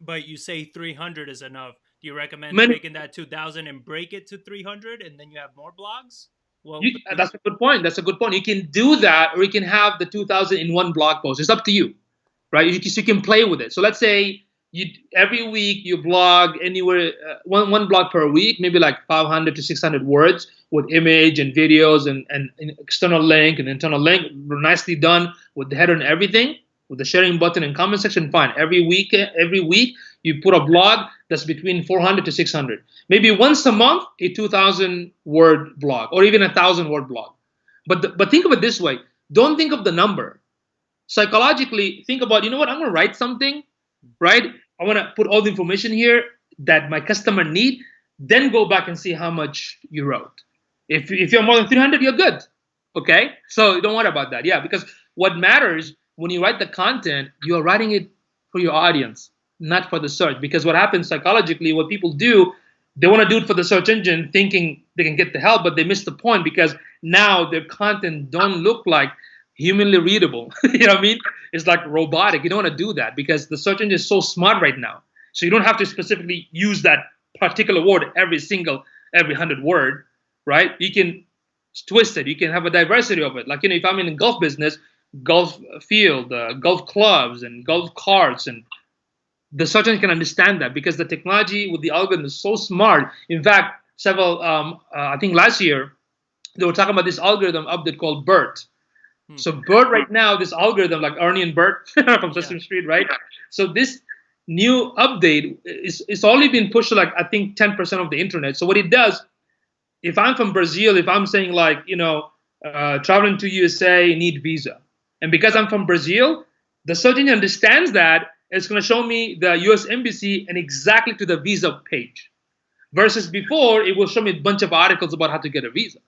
Speaker 1: but you say 300 is enough, do you recommend
Speaker 2: Many,
Speaker 1: taking that 2,000 and break it to 300 and then you have more blogs? Well,
Speaker 2: that's a good point. That's a good point. You can do that, or you can have the 2,000 in one blog post. It's up to you, right? You can play with it. So let's say you every week you blog anywhere one blog per week, maybe like 500 to 600 words with image and videos and an external link and internal link, nicely done with the header and everything, with the sharing button and comment section. Fine. Every week you put a blog that's between 400 to 600. Maybe once a month, a 2,000 word blog or even 1,000 word blog. But think of it this way. Don't think of the number. Psychologically, think about, you know what, I'm going to write something, right? I want to put all the information here that my customer need, then go back and see how much you wrote. If you're more than 300, you're good. Okay? So don't worry about that. Yeah, because what matters when you write the content, you're writing it for your audience, not for the search. Because what happens psychologically, what people do, they want to do it for the search engine thinking they can get the help, but they miss the point because now their content don't look like humanly readable. You know what I mean? It's like robotic. You don't want to do that because the search engine is so smart right now. So you don't have to specifically use that particular word every 100 word, right? You can twist it. You can have a diversity of it. Like, if I'm in the golf business, golf field, golf clubs, and golf carts, and the search engine can understand that because the technology with the algorithm is so smart. In fact, I think last year, they were talking about this algorithm update called BERT. So BERT right now, this algorithm like Ernie and Bert from Sesame Street, right? So this new update is only been pushed to like I think 10% of the internet. So what it does, if I'm from Brazil, if I'm saying like traveling to USA need visa, and because I'm from Brazil, the search engine understands that it's going to show me the U.S. embassy and exactly to the visa page, versus before it will show me a bunch of articles about how to get a visa.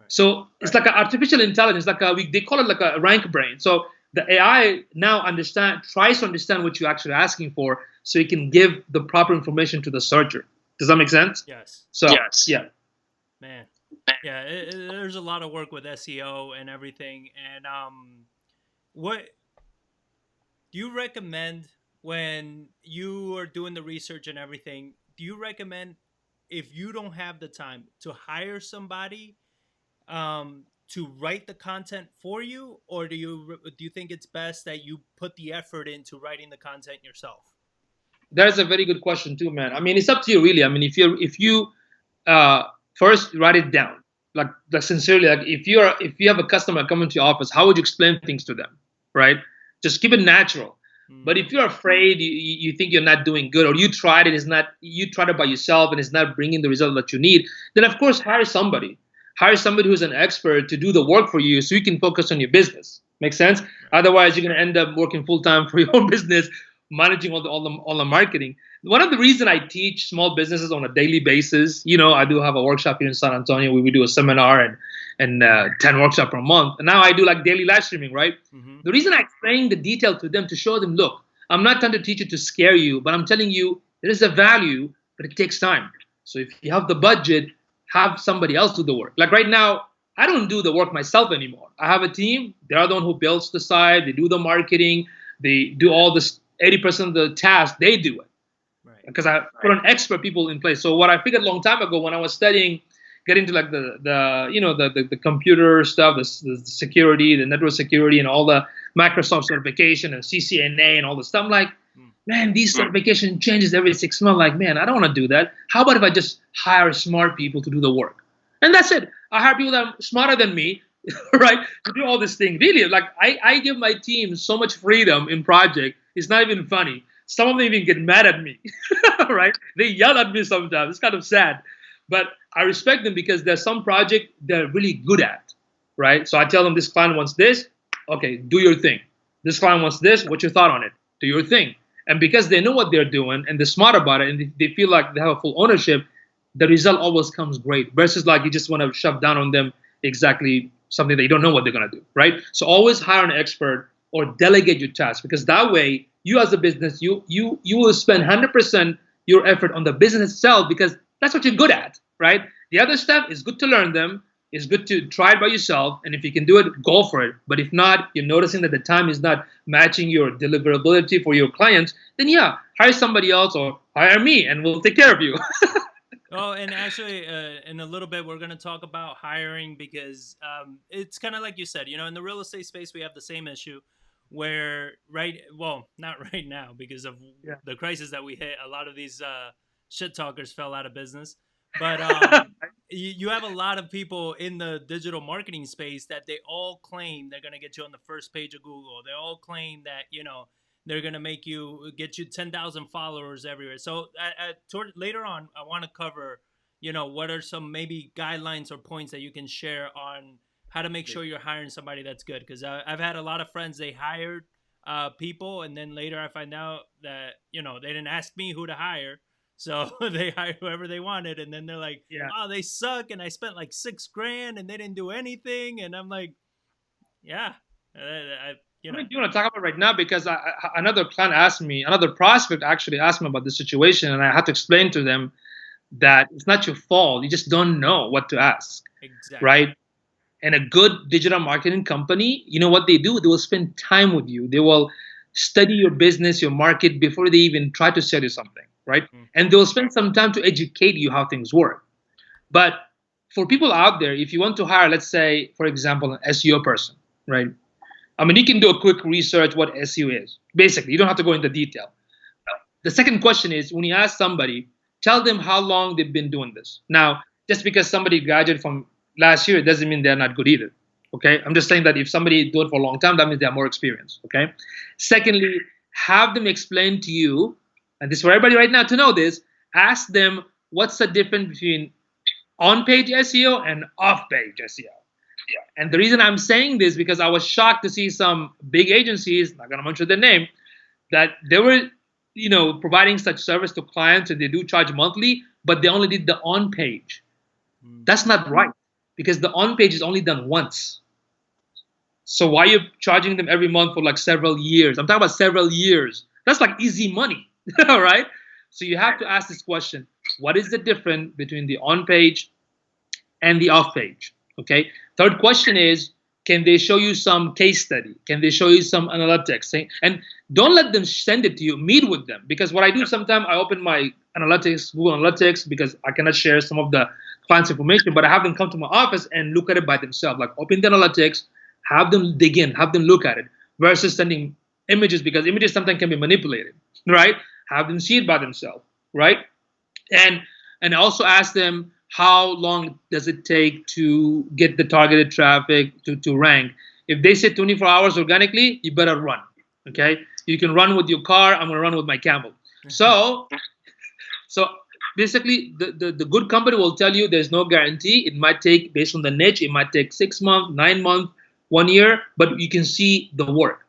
Speaker 2: So it's like an artificial intelligence, they call it like a rank brain. So the AI now tries to understand what you're actually asking for, so it can give the proper information to the searcher. Does that make sense?
Speaker 1: Yes.
Speaker 2: So yes. Yeah.
Speaker 1: Man, yeah, there's a lot of work with SEO and everything. And what do you recommend when you are doing the research and everything? Do you recommend, if you don't have the time, to hire somebody to write the content for you, or do you think it's best that you put the effort into writing the content yourself?
Speaker 2: That's a very good question too, man. I mean, it's up to you, really. I mean, if you first write it down, like sincerely, like if you have a customer coming to your office, how would you explain things to them, right? Just keep it natural. But if you're afraid, you think you're not doing good, or you tried it by yourself and it's not bringing the result that you need, then of course hire somebody. Hire somebody who's an expert to do the work for you so you can focus on your business. Make sense? Otherwise, you're going to end up working full-time for your own business, managing all the marketing. One of the reasons I teach small businesses on a daily basis, I do have a workshop here in San Antonio where we do a seminar and 10 workshops per month. And now I do like daily live streaming, right? The reason I explain the detail to them to show them, look, I'm not trying to teach you to scare you, but I'm telling you there is a value, but it takes time. So if you have the budget, have somebody else do the work. Like right now, I don't do the work myself anymore. I have a team. They're the one who builds the site. They do the marketing. They do all this 80% of the tasks. They do it. Because I put on expert people in place. So what I figured a long time ago when I was studying, get into like the computer stuff, the security, the network security, and all the Microsoft certification and CCNA and all the stuff, I'm like, man, these certification changes every 6 months. Like, man, I don't want to do that. How about if I just hire smart people to do the work? And that's it. I hire people that are smarter than me, right, to do all this thing. Really, like I give my team so much freedom in project. It's not even funny. Some of them even get mad at me, right? They yell at me sometimes. It's kind of sad. But I respect them because there's some project they're really good at, right? So I tell them this client wants this. Okay, do your thing. This client wants this. What's your thought on it? Do your thing. And because they know what they're doing and they're smart about it and they feel like they have a full ownership, the result always comes great. Versus like you just want to shove down on them exactly something that you don't know what they're going to do, right? So always hire an expert or delegate your tasks, because that way you as a business, you will spend 100% your effort on the business itself because that's what you're good at, right? The other stuff is good to learn them. It's good to try it by yourself. And if you can do it, go for it. But if not, you're noticing that the time is not matching your deliverability for your clients, then yeah, hire somebody else or hire me and we'll take care of you.
Speaker 1: Oh, and actually, in a little bit, we're going to talk about hiring because it's kind of like you said, in the real estate space, we have the same issue where, not right now because of the crisis that we hit, a lot of these shit talkers fell out of business. But you have a lot of people in the digital marketing space that they all claim they're going to get you on the first page of Google. They all claim that, they're going to get you 10,000 followers everywhere. So later on, I want to cover, what are some maybe guidelines or points that you can share on how to make sure you're hiring somebody that's good. Because I've had a lot of friends, they hired people, and then later I find out that, they didn't ask me who to hire. So they hired whoever they wanted, and then they're like, "Oh, they suck," and I spent like $6,000, and they didn't do anything, and I'm like, "Yeah,
Speaker 2: I mean, do you want to talk about it right now? Because another prospect actually asked me about this situation, and I had to explain to them that it's not your fault. You just don't know what to ask, right? And a good digital marketing company, you know what they do? They will spend time with you. They will study your business, your market before they even try to sell you something, right?
Speaker 1: Mm.
Speaker 2: And they'll spend some time to educate you how things work. But for people out there, if you want to hire, let's say, for example, an SEO person, right? I mean, you can do a quick research what SEO is. Basically, you don't have to go into detail. The second question is when you ask somebody, tell them how long they've been doing this. Now, just because somebody graduated from last year, it doesn't mean they're not good either. Okay, I'm just saying that if somebody do it for a long time, that means they have more experience. Okay. Secondly, have them explain to you, and this is for everybody right now to know this. Ask them what's the difference between on-page SEO and off-page SEO. And the reason I'm saying this because I was shocked to see some big agencies, not gonna mention their name, that they were, providing such service to clients and they do charge monthly, but they only did the on-page. That's not right because the on-page is only done once. So why are you charging them every month for like several years? I'm talking about several years. That's like easy money, all right? So you have to ask this question: what is the difference between the on-page and the off-page? Okay. Third question is, can they show you some case study? Can they show you some analytics? And don't let them send it to you. Meet with them. Because what I do sometimes, I open my analytics, Google Analytics, because I cannot share some of the client's information, but I have them come to my office and look at it by themselves. Like open the analytics, have them dig in, have them look at it, versus sending images, because images sometimes can be manipulated, right? Have them see it by themselves, right? And also ask them, how long does it take to get the targeted traffic to rank? If they say 24 hours organically, you better run. Okay, you can run with your car. I'm gonna run with my camel. So basically, the good company will tell you there's no guarantee. It might take, based on the niche, it might take 6 months, 9 months, 1 year, but you can see the work.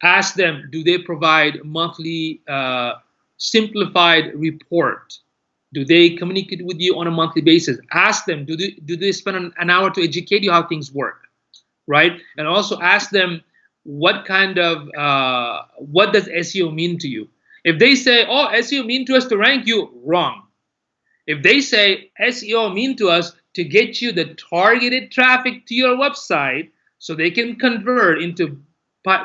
Speaker 2: Ask them, do they provide monthly simplified report? Do they communicate with you on a monthly basis? Ask them, do they spend an hour to educate you how things work, right? And also ask them, what kind of, what does SEO mean to you? If they say, oh, SEO mean to us to rank you, wrong. If they say SEO mean to us to get you the targeted traffic to your website so they can convert into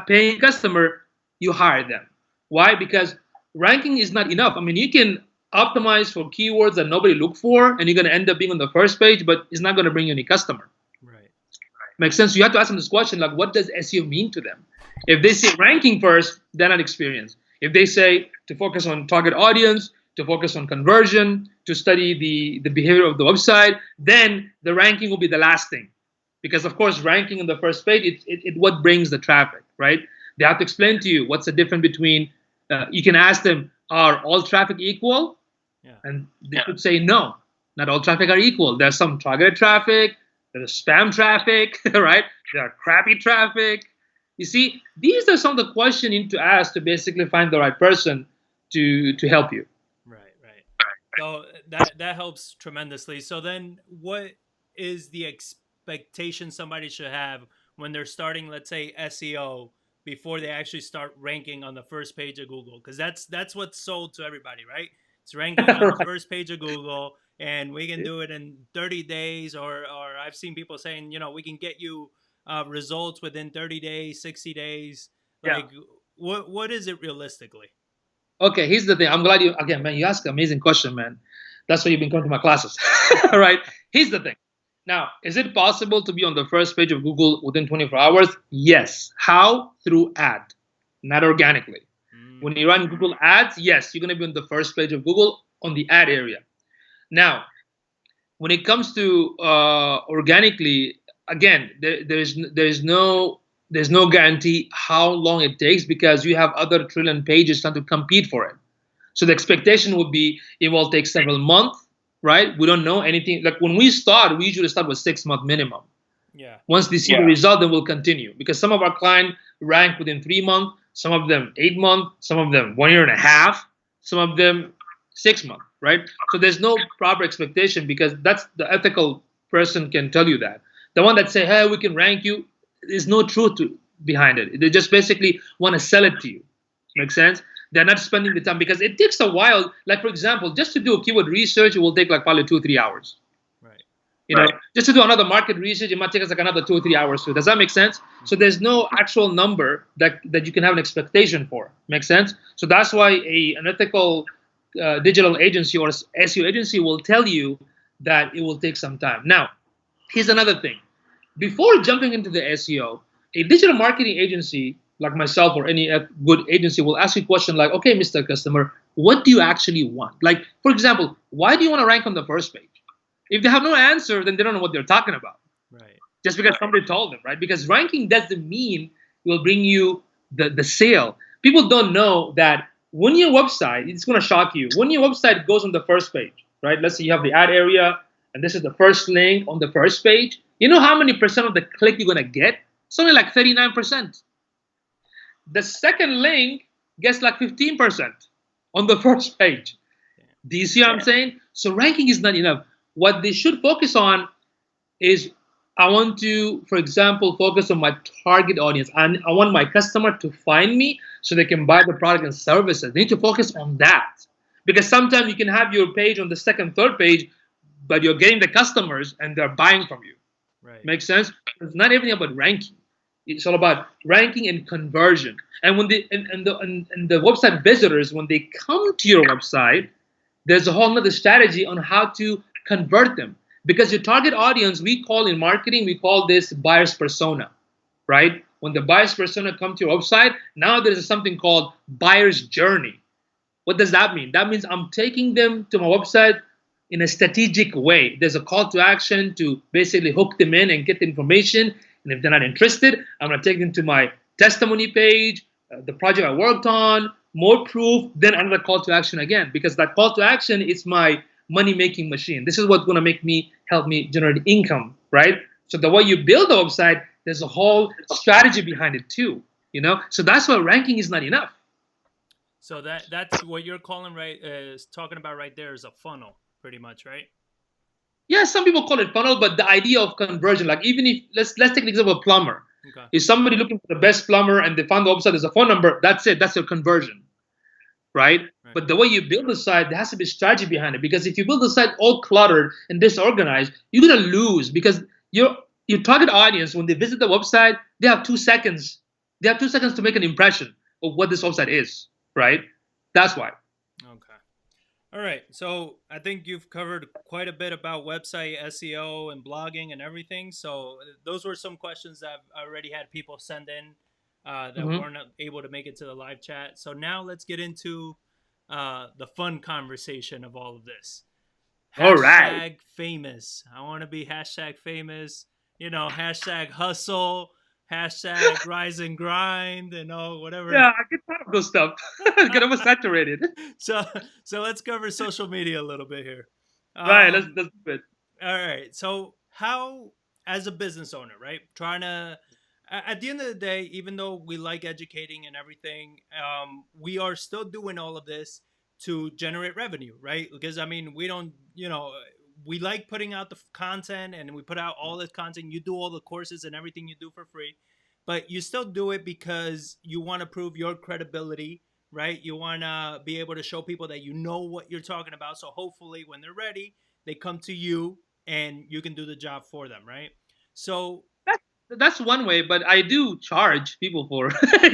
Speaker 2: paying customer, you hire them. Why? Because ranking is not enough. I mean, you can optimize for keywords that nobody look for, and you're going to end up being on the first page, but it's not going to bring you any customer.
Speaker 1: Right.
Speaker 2: Makes sense? You have to ask them this question, like, what does SEO mean to them? If they say ranking first, they're not experienced. If they say to focus on target audience, to focus on conversion, to study the behavior of the website, then the ranking will be the last thing. Because, of course, ranking on the first page, it what brings the traffic, right? They have to explain to you what's the difference between, you can ask them, are all traffic equal?
Speaker 1: Yeah.
Speaker 2: And they could say, no, not all traffic are equal. There's some targeted traffic, there's spam traffic, right? There are crappy traffic. You see, these are some of the questions you need to ask to basically find the right person to help you.
Speaker 1: Right. So that helps tremendously. So then what is the expectation somebody should have when they're starting, let's say, SEO, before they actually start ranking on the first page of Google? Because that's what's sold to everybody, right? It's ranking on the first page of Google, and we can do it in 30 days, or I've seen people saying, we can get you results within 30 days, 60 days. Like, what is it realistically?
Speaker 2: Okay, here's the thing. I'm glad you asked an amazing question, man. That's why you've been coming to my classes. All right. Here's the thing. Now, is it possible to be on the first page of Google within 24 hours? Yes. How? Through ad, not organically. When you run Google Ads, yes, you're going to be on the first page of Google on the ad area. Now, when it comes to organically, again, there's no guarantee how long it takes, because you have other trillion pages trying to compete for it. So the expectation would be it will take several months, right? We don't know anything. Like when we start, we usually start with 6 month minimum.
Speaker 1: Yeah.
Speaker 2: Once they see the result, then we'll continue, because some of our clients rank within 3 months, some of them 8 months, some of them 1.5 years, some of them 6 months, right? So there's no proper expectation, because that's the ethical person can tell you that. The one that say, hey, we can rank you, there's no truth behind it. They just basically want to sell it to you. Make sense? They're not spending the time, because it takes a while. Like, for example, just to do a keyword research, it will take like probably 2 or 3 hours.
Speaker 1: Right.
Speaker 2: Just to do another market research, it might take us like another 2 or 3 hours. So does that make sense? So there's no actual number that you can have an expectation for. Make sense? So that's why an ethical digital agency or SEO agency will tell you that it will take some time. Now, here's another thing. Before jumping into the SEO, a digital marketing agency like myself or any good agency will ask you a question like, okay, Mr. Customer, what do you actually want? Like, for example, why do you want to rank on the first page? If they have no answer, then they don't know what they're talking about.
Speaker 1: Right.
Speaker 2: Just because somebody told them, right? Because ranking doesn't mean it will bring you the sale. People don't know that when your website, it's going to shock you, when your website goes on the first page, right? Let's say you have the ad area, and this is the first link on the first page. You know how many percent of the click you're going to get? It's only like 39%. The second link gets like 15% on the first page. Do you see what I'm saying? So ranking is not enough. What they should focus on is, I want to, for example, focus on my target audience. And I want my customer to find me so they can buy the product and services. They need to focus on that. Because sometimes you can have your page on the second, third page, but you're getting the customers and they're buying from you.
Speaker 1: Right.
Speaker 2: Makes sense? It's not everything about ranking. It's all about ranking and conversion. And when the website visitors, when they come to your website, there's a whole other strategy on how to convert them. Because your target audience, we call this buyer's persona, right? When the buyer's persona come to your website, now there's something called buyer's journey. What does that mean? That means I'm taking them to my website in a strategic way. There's a call to action to basically hook them in and get the information. And if they're not interested, I'm going to take them to my testimony page, the project I worked on, more proof, then another call to action again. Because that call to action is my money-making machine. This is what's going to help me generate income, right? So the way you build the website, there's a whole strategy behind it too, So that's why ranking is not enough.
Speaker 1: So that's what you're calling talking about right there is a funnel, pretty much, right?
Speaker 2: Yeah, some people call it funnel, but the idea of conversion, like even if let's take an example of plumber.
Speaker 1: Okay.
Speaker 2: If somebody looking for the best plumber and they found the website, there's a phone number, that's it. That's your conversion. Right? But the way you build the site, there has to be strategy behind it. Because if you build the site all cluttered and disorganized, you're gonna lose. Because your target audience, when they visit the website, they have 2 seconds. They have 2 seconds to make an impression of what this website is. Right? That's why.
Speaker 1: Okay. All right. So I think you've covered quite a bit about website SEO and blogging and everything. So those were some questions that I've already had people send in. That weren't able to make it to the live chat. So now let's get into the fun conversation of all of this. Hashtag famous. I want to be hashtag famous. Hashtag hustle. Hashtag rise and grind and whatever.
Speaker 2: Yeah, I get tired of those stuff. Get oversaturated.
Speaker 1: So let's cover social media a little bit here.
Speaker 2: Right, let's do it.
Speaker 1: All right. So how, as a business owner, right, trying to, at the end of the day, even though we like educating and everything, we are still doing all of this to generate revenue, right? Because, we don't, we like putting out the content and we put out all this content. You do all the courses and everything you do for free, but you still do it because you want to prove your credibility, right? You want to be able to show people that you know what you're talking about. So hopefully when they're ready, they come to you and you can do the job for them, right? So
Speaker 2: that's one way, but I do charge people for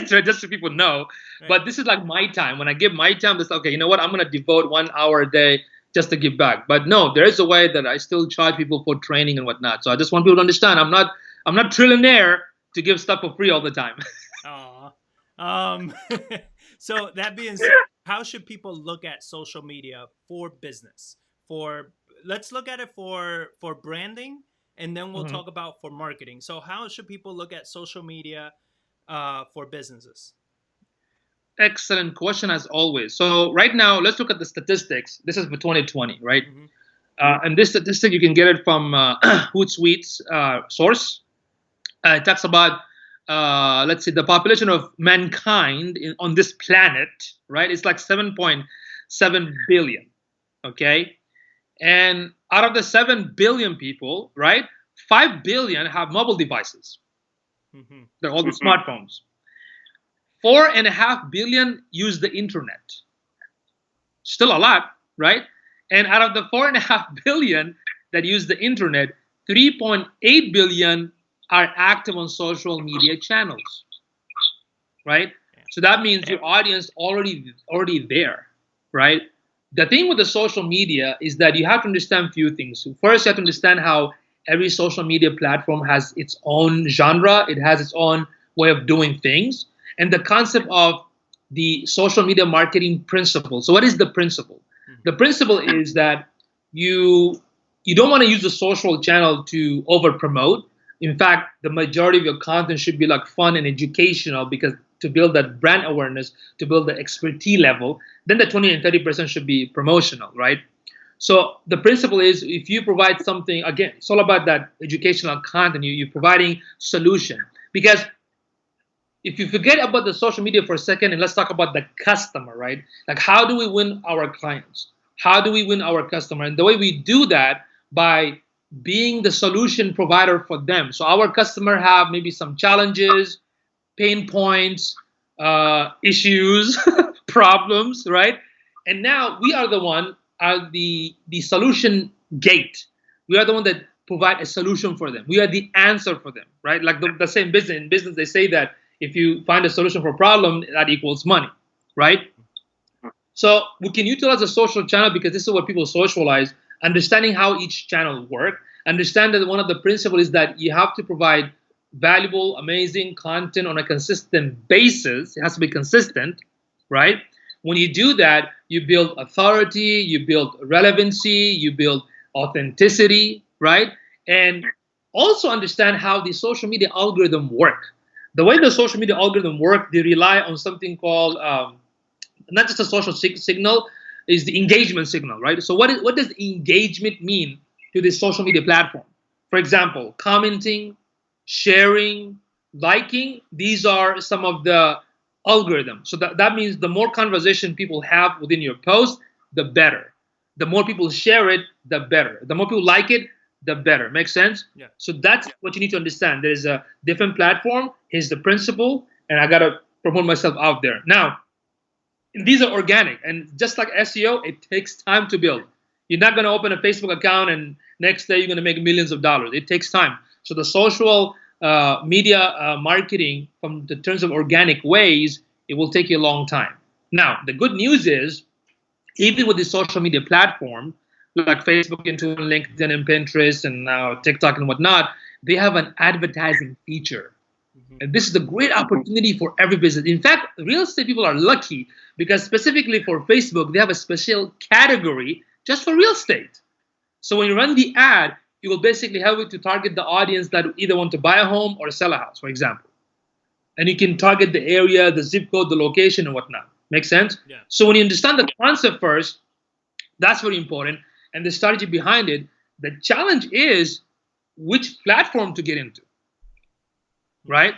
Speaker 2: just so people know. Right. But this is like my time. When I give my time, it's okay. You know what? I'm gonna devote 1 hour a day just to give back. But no, there is a way that I still charge people for training and whatnot. So I just want people to understand I'm not trillionaire to give stuff for free all the time.
Speaker 1: So that being said, how should people look at social media for business? Let's look at it for branding. And then we'll talk about for marketing. So how should people look at social media for businesses?
Speaker 2: Excellent question as always. So right now, let's look at the statistics. This is for 2020, right? And this statistic, you can get it from Hootsuite's source. It talks about, let's say, the population of mankind on this planet, right? It's like 7.7 billion, okay? And out of the 7 billion people, right, 5 billion have mobile devices. They're all the smartphones. 4.5 billion use the internet. Still a lot, right? And out of the 4.5 billion that use the internet, 3.8 billion are active on social media channels, right? So that means your audience already there, right? The thing with the social media is that you have to understand a few things. So first, you have to understand how every social media platform has its own genre, it has its own way of doing things, and the concept of the social media marketing principle. So, what is the principle? The principle is that you you don't want to use the social channel to over promote. In fact, the majority of your content should be like fun and educational, because to build that brand awareness, to build the expertise level, then the 20 and 30% should be promotional, right? So the principle is, if you provide something, again, it's all about that educational content. You're providing solution. Because if you forget about the social media for a second, and let's talk about the customer, right? Like, how do we win our clients? How do we win our customer? And the way we do that, by being the solution provider for them. So our customer have maybe some challenges, pain points, issues, problems, right? And now we are the one, are the solution gate. We are the one that provide a solution for them. We are the answer for them, right? Like the same business. In business, they say that if you find a solution for a problem, that equals money, right? So we can utilize a social channel because this is what people socialize, understanding how each channel work. Understand that one of the principles is that you have to provide valuable, amazing content on a consistent basis. It has to be consistent, right? When you do that, you build authority, you build relevancy, you build authenticity, right? And also understand how the social media algorithm work. The way the social media algorithm work, they rely on something called not just a social signal, is the engagement signal, right? So what does engagement mean to this social media platform? For example, commenting, sharing, liking, these are some of the algorithms. So that means the more conversation people have within your post, the better. The more people share it, the better. The more people like it, the better. Make sense?
Speaker 1: Yeah.
Speaker 2: So that's what you need to understand. There's a different platform. Here's the principle, and I gotta promote myself out there. Now, these are organic, and just like SEO, it takes time to build. You're not gonna open a Facebook account and next day you're gonna make millions of dollars. It takes time. So the social media marketing, from the terms of organic ways, it will take you a long time. Now, the good news is, even with the social media platform, like Facebook, Instagram, LinkedIn, and Pinterest, and now TikTok and whatnot, they have an advertising feature. And this is a great opportunity for every business. In fact, real estate people are lucky because specifically for Facebook, they have a special category just for real estate. So when you run the ad, it will basically help you to target the audience that either want to buy a home or sell a house, for example. And you can target the area, the zip code, the location, and whatnot. Make sense?
Speaker 1: Yeah.
Speaker 2: So when you understand the concept first, that's very important. And the strategy behind it, the challenge is which platform to get into, right?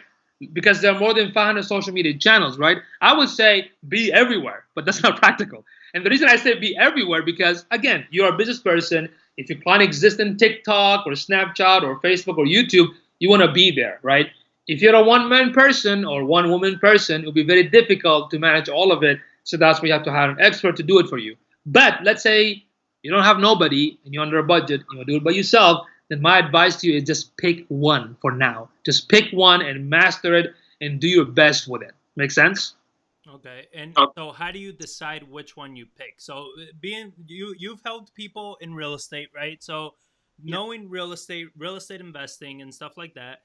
Speaker 2: Because there are more than 500 social media channels, right? I would say be everywhere, but that's not practical. And the reason I say be everywhere, because again, you're a business person. If your client exists in TikTok or Snapchat or Facebook or YouTube, you want to be there, right? If you're a one-man person or one-woman person, it'll be very difficult to manage all of it. So that's why you have to hire an expert to do it for you. But let's say you don't have nobody and you're under a budget, you want to do it by yourself, then my advice to you is just pick one for now. Just pick one and master it and do your best with it. Make sense?
Speaker 1: Okay. And so how do you decide which one you pick? So you've helped people in real estate, right? So knowing real estate investing and stuff like that,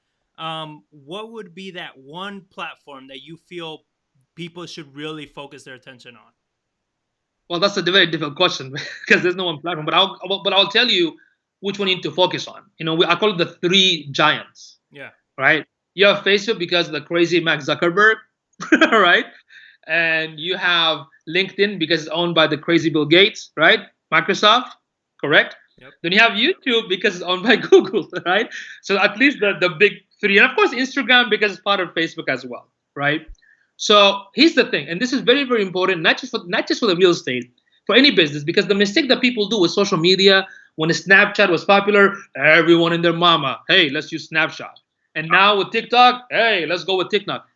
Speaker 1: what would be that one platform that you feel people should really focus their attention on?
Speaker 2: Well, that's a very difficult question because there's no one platform. But I'll tell you which one you need to focus on. I call it the three giants.
Speaker 1: Yeah.
Speaker 2: Right. You have Facebook because of the crazy Mark Zuckerberg, right? And you have LinkedIn because it's owned by the crazy Bill Gates, right? Microsoft, correct?
Speaker 1: Yep.
Speaker 2: Then you have YouTube because it's owned by Google, right? So at least the big three, and of course Instagram because it's part of Facebook as well, right? So here's the thing, and this is very, very important, not just for the real estate, for any business, because the mistake that people do with social media, when Snapchat was popular, everyone and their mama, hey, let's use Snapchat. And now with TikTok, hey, let's go with TikTok.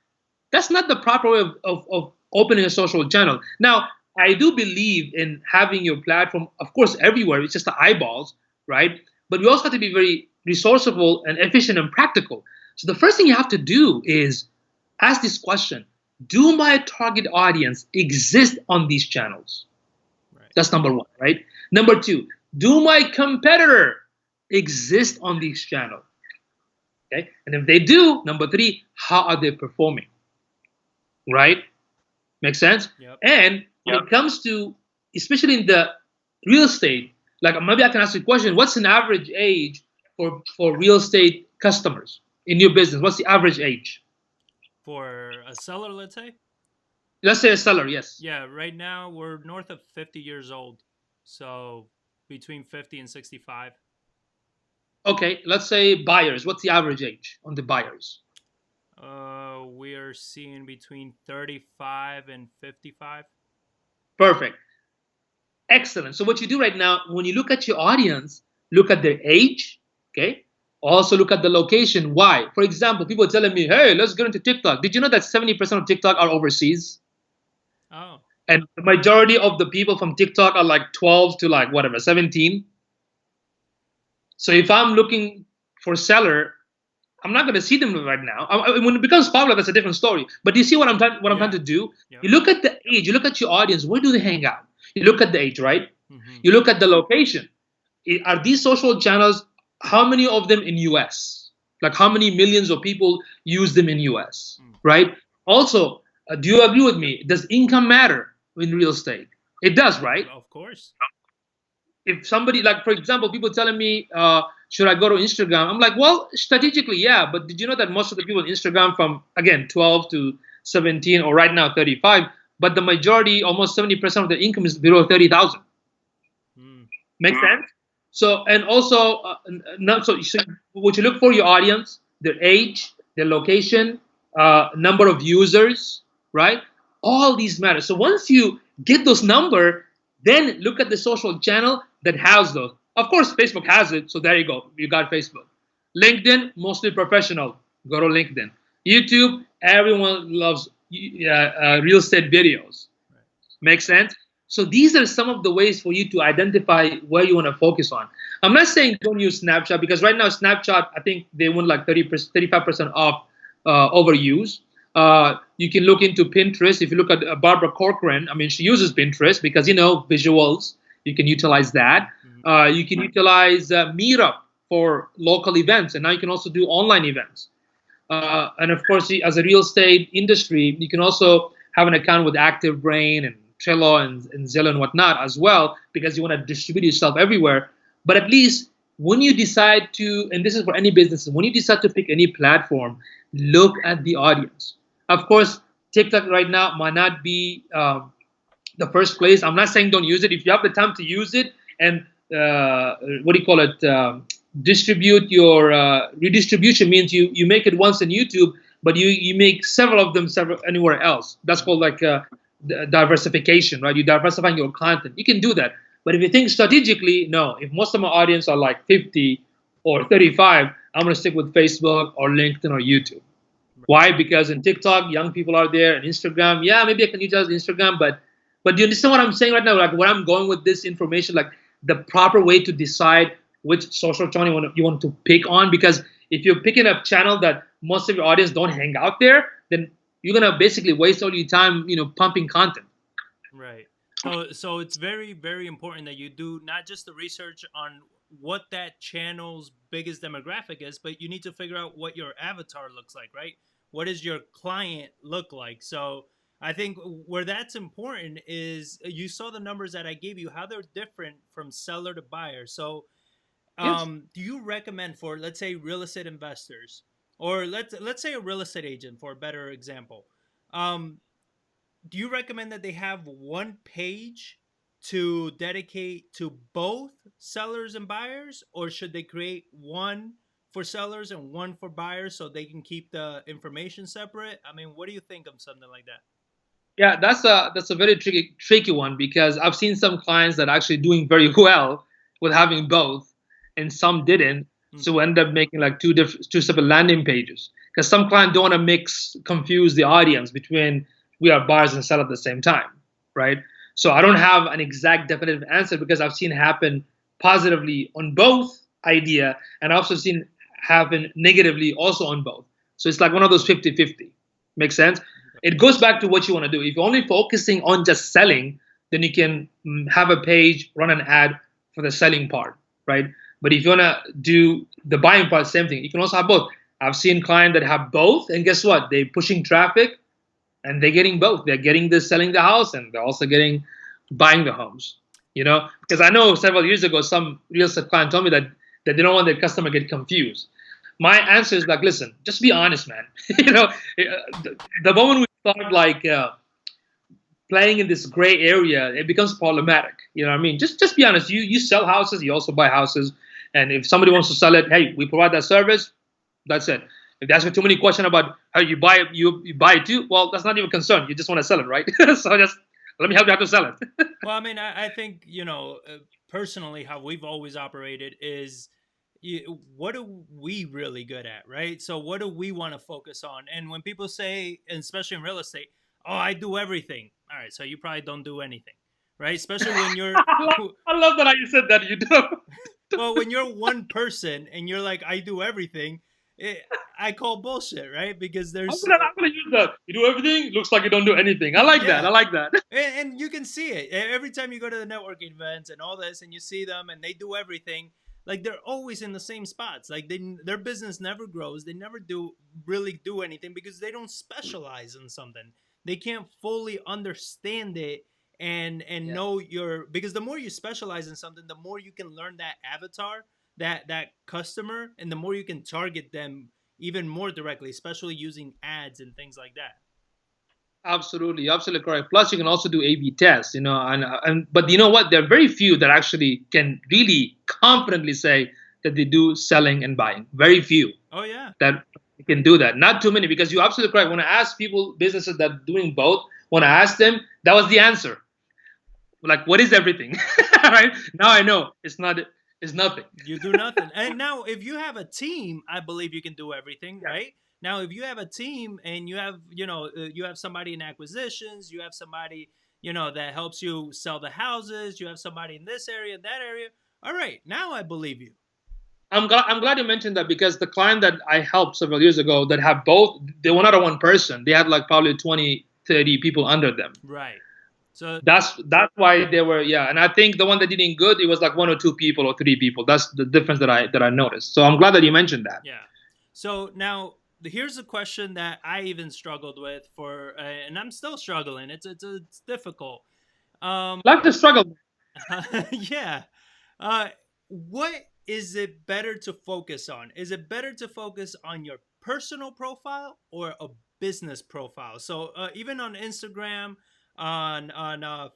Speaker 2: That's not the proper way of opening a social channel. Now, I do believe in having your platform, of course, everywhere. It's just the eyeballs, right? But we also have to be very resourceful, and efficient and practical. So the first thing you have to do is ask this question: do my target audience exist on these channels?
Speaker 1: Right.
Speaker 2: That's number one, right? Number two, do my competitor exist on these channels? Okay, and if they do, number three, how are they performing? Right? Make sense?
Speaker 1: Yep.
Speaker 2: And when it comes to, especially in the real estate, like maybe I can ask you a question: what's an average age for real estate customers in your business? What's the average age?
Speaker 1: For a seller, let's say?
Speaker 2: Let's say a seller, yes.
Speaker 1: Yeah, right now we're north of 50 years old. So between 50 and 65.
Speaker 2: Okay, let's say buyers. What's the average age on the buyers?
Speaker 1: We are seeing between 35 and 55.
Speaker 2: Perfect. Excellent. So what you do right now, when you look at your audience, look at their age, okay? Also look at the location. Why? For example, people are telling me, hey, let's get into TikTok. Did you know that 70% of TikTok are overseas?
Speaker 1: Oh.
Speaker 2: And the majority of the people from TikTok are like 12 to like whatever, 17. So if I'm looking for a seller, I'm not going to see them right now. When it becomes popular, that's a different story. But you see what I'm trying to do?
Speaker 1: Yep.
Speaker 2: You look at the age, you look at your audience. Where do they hang out? You look at the age, right?
Speaker 1: Mm-hmm.
Speaker 2: You look at the location. Are these social channels? How many of them in US? Like how many millions of people use them in US? Right? Also, do you agree with me? Does income matter in real estate? It does, right?
Speaker 1: Of course.
Speaker 2: If somebody, like for example, people telling me, should I go to Instagram? I'm like, well, strategically, yeah. But did you know that most of the people on Instagram from, again, 12 to 17 or right now 35, but the majority, almost 70% of their income is below 30,000. Make sense? So, and also, so what you look for your audience, their age, their location, number of users, right? All these matter. So once you get those number, then look at the social channel that has those. Of course, Facebook has it. So there you go. You got Facebook. LinkedIn, mostly professional. Go to LinkedIn. YouTube, everyone loves real estate videos. Right. Make sense? So these are some of the ways for you to identify where you want to focus on. I'm not saying don't use Snapchat, because right now Snapchat, I think they went like 35% off overuse. You can look into Pinterest. If you look at Barbara Corcoran, I mean, she uses Pinterest because, visuals. You can utilize that. You can utilize Meetup for local events, and now you can also do online events. And of course, as a real estate industry, you can also have an account with Active Brain and Trello and Zillow and whatnot as well, because you want to distribute yourself everywhere. But at least when you decide to, and this is for any business, when you decide to pick any platform, look at the audience. Of course, TikTok right now might not be the first place. I'm not saying don't use it. If you have the time to use it and distribute your redistribution means you make it once on YouTube, but you make several of them anywhere else. That's called like diversification, right? You're diversifying your content. You can do that. But if you think strategically, no. If most of my audience are like 50 or 35, I'm going to stick with Facebook or LinkedIn or YouTube. Why? Because in TikTok, young people are there, and Instagram, yeah, maybe I can utilize Instagram, but do you understand what I'm saying right now? Like where I'm going with this information, like the proper way to decide which social channel you want to pick on. Because if you're picking a channel that most of your audience don't hang out there, then you're gonna basically waste all your time, pumping content.
Speaker 1: Right. So it's very, very important that you do not just the research on what that channel's biggest demographic is, but you need to figure out what your avatar looks like, right? What does your client look like? So I think where that's important is you saw the numbers that I gave you, how they're different from seller to buyer. So
Speaker 2: Yes.
Speaker 1: do you recommend for, let's say, real estate investors, or let's say a real estate agent for a better example, do you recommend that they have one page to dedicate to both sellers and buyers, or should they create one for sellers and one for buyers so they can keep the information separate? I mean, what do you think of something like that?
Speaker 2: Yeah, that's a very tricky one, because I've seen some clients that are actually doing very well with having both, and some didn't. So we end up making like two separate landing pages, because some clients don't want to confuse the audience between we are buyers and sellers at the same time, right? So I don't have an exact definitive answer, because I've seen it happen positively on both idea, and I've also seen happen negatively also on both. So it's like one of those 50-50. Makes sense? It goes back to what you want to do. If you're only focusing on just selling, then you can have a page, run an ad for the selling part, right? But if you want to do the buying part, same thing. You can also have both. I've seen clients that have both, and guess what? They're pushing traffic, and they're getting both. They're getting the selling the house, and they're also getting buying the homes. Because I know several years ago, some real estate client told me that they don't want their customer to get confused. My answer is like, listen, just be honest, man. The moment we start like playing in this gray area, it becomes problematic. You know what I mean? Just be honest. You sell houses, you also buy houses, and if somebody wants to sell it, hey, we provide that service. That's it. If they ask you too many questions about how you buy it, you buy it too, well, that's not even a concern. You just want to sell it, right? So just let me help you how to sell it.
Speaker 1: Well, I mean, I think, personally, how we've always operated is, what are we really good at, right? So what do we want to focus on? And when people say, and especially in real estate, oh, I do everything. All right, so you probably don't do anything, right? Especially when you're...
Speaker 2: I love that how you said that. You do.
Speaker 1: Well, when you're one person and you're like, I do everything, I call bullshit, right? Because there's...
Speaker 2: I'm gonna use that. You do everything, looks like you don't do anything. I like that. I like that.
Speaker 1: And you can see it. Every time you go to the networking events and all this, and you see them and they do everything, like they're always in the same spots. Like their business never grows. They never really do anything because they don't specialize in something. They can't fully understand it and know because the more you specialize in something, the more you can learn that avatar, that customer, and the more you can target them even more directly, especially using ads and things like that.
Speaker 2: Absolutely correct. Plus, you can also do A/B tests, but you know what? There are very few that actually can really confidently say that they do selling and buying. Very few.
Speaker 1: Oh yeah.
Speaker 2: That can do that. Not too many, because you're absolutely correct. When I ask people, businesses that are doing both, when I ask them, that was the answer. Like, what is everything? Right? Now I know it's not. It's nothing.
Speaker 1: You do nothing. And now, if you have a team, I believe you can do everything, right? Now, if you have a team and you have, you have somebody in acquisitions, you have somebody, that helps you sell the houses, you have somebody in this area, that area. All right, now I believe you.
Speaker 2: I'm glad you mentioned that, because the client that I helped several years ago that have both, they were not a one person. They had like probably 20, 30 people under them.
Speaker 1: Right. So
Speaker 2: that's why they were, and I think the one that didn't good, it was like 1 or 2 people or 3 people. That's the difference that I noticed. So I'm glad that you mentioned that.
Speaker 1: Yeah. So now here's a question that I even struggled with and I'm still struggling. It's difficult.
Speaker 2: Like the struggle.
Speaker 1: Yeah. What is it better to focus on? Is it better to focus on your personal profile or a business profile? So even on Instagram, on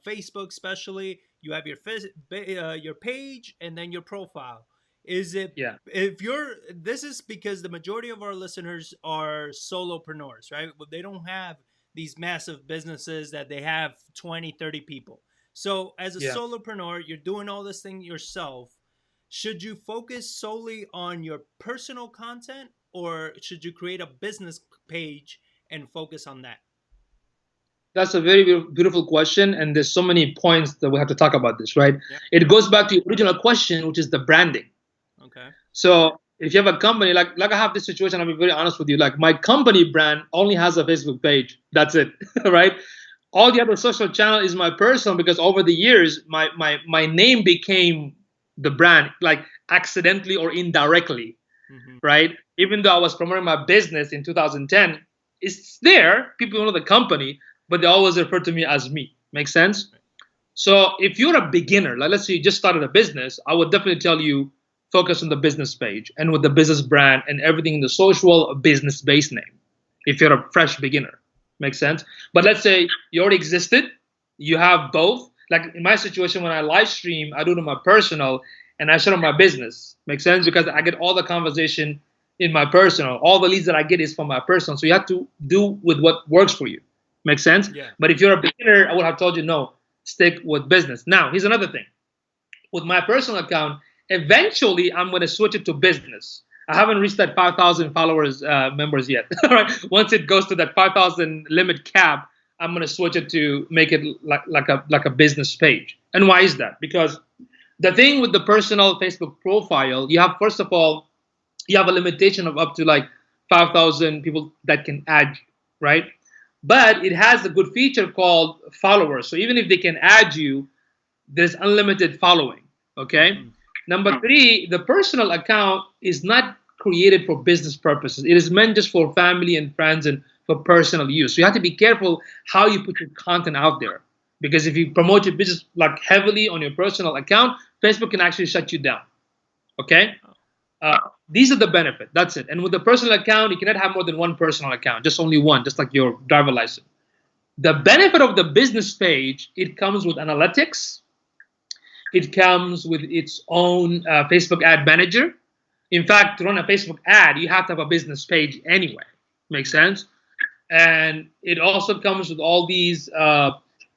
Speaker 1: Facebook especially, you have your page and then your profile. Is it this is because the majority of our listeners are solopreneurs, right? They don't have these massive businesses that they have 20, 30 people. So as a solopreneur, you're doing all this thing yourself. Should you focus solely on your personal content, or should you create a business page and focus on that?
Speaker 2: That's a very beautiful question, and there's so many points that we have to talk about this, right? Yeah. It goes back to the original question, which is the branding.
Speaker 1: Okay.
Speaker 2: So if you have a company, like I have this situation, I'll be very honest with you. Like, my company brand only has a Facebook page. That's it, right? All the other social channel is my personal, because over the years, my name became the brand, like accidentally or indirectly, right? Even though I was promoting my business in 2010, it's there. People know the company, but they always refer to me as me. Make sense? So if you're a beginner, like let's say you just started a business, I would definitely tell you, focus on the business page and with the business brand and everything in the social business-based name. If you're a fresh beginner, makes sense? But let's say you already existed, you have both. Like in my situation, when I live stream, I do it on my personal and I shut on my business. Makes sense? Because I get all the conversation in my personal. All the leads that I get is from my personal. So you have to do with what works for you. Make sense?
Speaker 1: Yeah.
Speaker 2: But if you're a beginner, I would have told you, no, stick with business. Now, here's another thing. With my personal account, eventually I'm going to switch it to business. I haven't reached that 5,000 followers members yet. Right? Once it goes to that 5,000 limit cap, I'm going to switch it to make it like a business page. And why is that? Because The thing with the personal Facebook profile, you have, first of all, you have a limitation of up to like 5,000 people that can add you, right? But it has a good feature called followers. So even if they can add you, there's unlimited following. Okay.
Speaker 1: Mm-hmm.
Speaker 2: Number three, the personal account is not created for business purposes. It is meant just for family and friends and for personal use. So you have to be careful how you put your content out there, because if you promote your business like heavily on your personal account, Facebook can actually shut you down. Okay. Uh, these are the benefit. That's it. And with the personal account, you cannot have more than one personal account, just only one, just like your driver license. The benefit of the business page, it comes with analytics. It comes with its own Facebook ad manager. In fact, to run a Facebook ad, you have to have a business page anyway. Makes sense? And it also comes with all these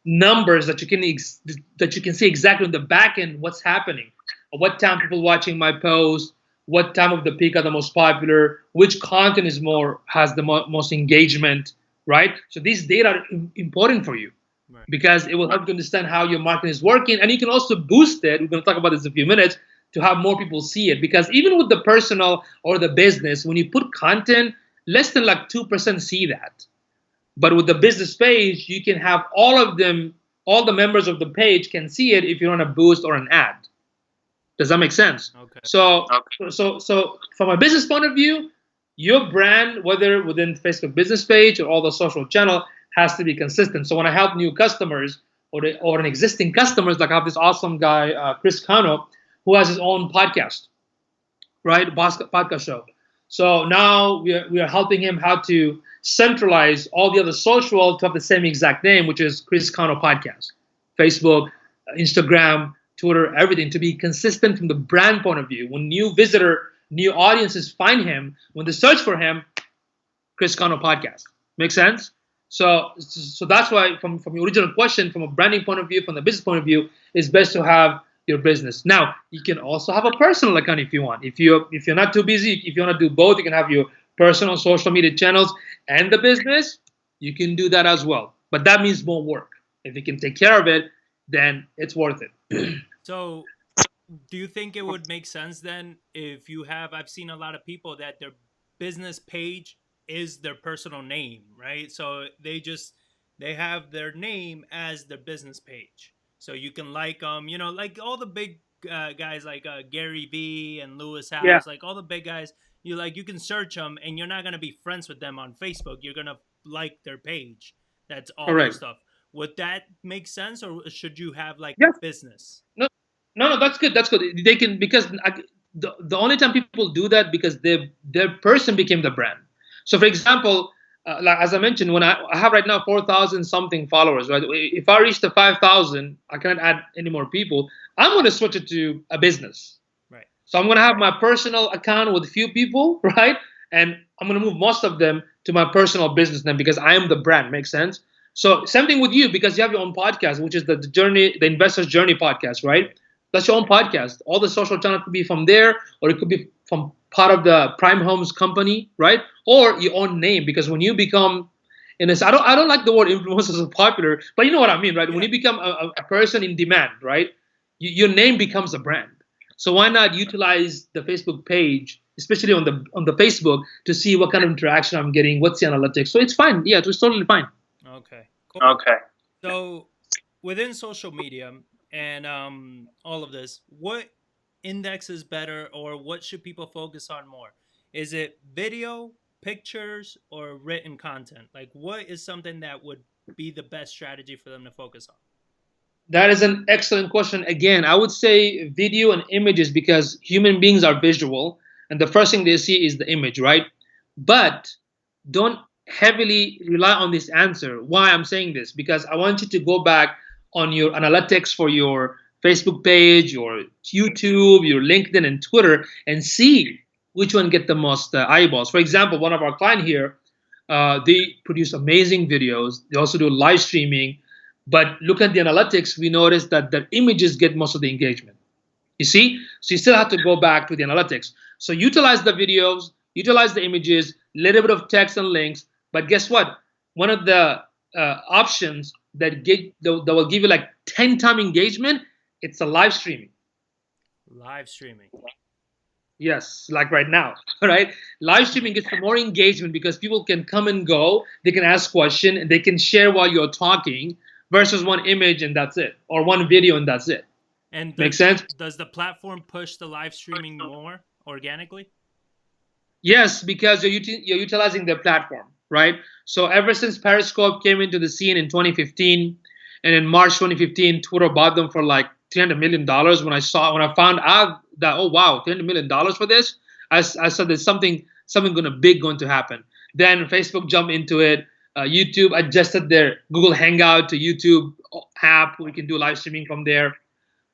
Speaker 2: numbers that you can see exactly in the back end what's happening, what time people watching my post, what time of the peak are the most popular, which content is has the most engagement, right? So these data are important for you,
Speaker 1: Right.
Speaker 2: because it will help you understand how your marketing is working, and you can also boost it. We're going to talk about this in a few minutes to have more people see it, because even with the personal or the business, when you put content, less than like 2% see that. But with the business page, you can have all of them, all the members of the page can see it if you're on a boost or an ad. Does that make sense?
Speaker 1: Okay.
Speaker 2: So from a business point of view, your brand, whether within Facebook business page or all the social channel, has to be consistent. So when I help new customers or an existing customers, like I have this awesome guy, Chris Cano, who has his own podcast, right? Podcast show. So now we are helping him how to centralize all the other social to have the same exact name, which is Chris Cano Podcast. Facebook, Instagram, Twitter, everything, to be consistent from the brand point of view. When new audiences find him, when they search for him, Chris Cano Podcast. Make sense? So that's why, from your original question, from a branding point of view, from the business point of view, it's best to have your business. Now, you can also have a personal account if you want. If you're not too busy, if you want to do both, you can have your personal social media channels and the business. You can do that as well. But that means more work. If you can take care of it, then it's worth it.
Speaker 1: So, do you think it would make sense then if you have? I've seen a lot of people that their business page is their personal name, right? So they have their name as their business page. So you can like like all the big guys like Gary Vee and Lewis House,
Speaker 2: Yeah.
Speaker 1: like all the big guys. You can search them, and you're not gonna be friends with them on Facebook. You're gonna like their page. That's all their
Speaker 2: Correct.
Speaker 1: stuff. Would that make sense, or should you have like
Speaker 2: Yes.
Speaker 1: business?
Speaker 2: No, that's good. That's good. They can, because the only time people do that, because their person became the brand. So, for example, like as I mentioned, when I have right now 4,000 something followers, right? If I reach the 5,000, I cannot add any more people. I'm going to switch it to a business.
Speaker 1: Right.
Speaker 2: So I'm going to have my personal account with a few people, right? And I'm going to move most of them to my personal business name, because I am the brand. Makes sense? So same thing with you, because you have your own podcast, which is the Investor's Journey podcast, right? That's your own podcast. All the social channel could be from there, or it could be from part of the Prime Homes company, right? Or your own name, because when you become, I don't like the word influencers are popular, but you know what I mean, right? Yeah. When you become a person in demand, right? Your name becomes a brand. So why not utilize the Facebook page, especially on the Facebook, to see what kind of interaction I'm getting, what's the analytics. So it's fine. Yeah, it's totally fine.
Speaker 1: Okay. Cool.
Speaker 2: Okay.
Speaker 1: So within social media and all of this, what index is better, or what should people focus on more? Is it video, pictures, or written content? Like, what is something that would be the best strategy for them to focus on?
Speaker 2: That is an excellent question. Again, I would say video and images, because human beings are visual, and the first thing they see is the image, right? But don't heavily rely on this answer. Why I'm saying this? Because I want you to go back on your analytics for your Facebook page, your YouTube, your LinkedIn, and Twitter, and see which one get the most eyeballs. For example, one of our clients here, they produce amazing videos. They also do live streaming. But look at the analytics, we notice that the images get most of the engagement. You see? So you still have to go back to the analytics. So utilize the videos, utilize the images, a little bit of text and links. But guess what? One of the options that will give you like 10 times engagement, it's a live streaming.
Speaker 1: Live streaming.
Speaker 2: Yes, like right now, right? Live streaming gets more engagement because people can come and go, they can ask question, and they can share while you're talking versus one image and that's it, or one video and that's it.
Speaker 1: And
Speaker 2: Make sense?
Speaker 1: does the platform push the live streaming more organically?
Speaker 2: Yes, because you're utilizing the platform, right? So ever since Periscope came into the scene in 2015, and in March 2015, Twitter bought them for like $300 million. When I found out that, oh wow, $300 million for this, I said there's something going to happen. Then Facebook jumped into it. YouTube adjusted their Google Hangout to YouTube app. We can do live streaming from there.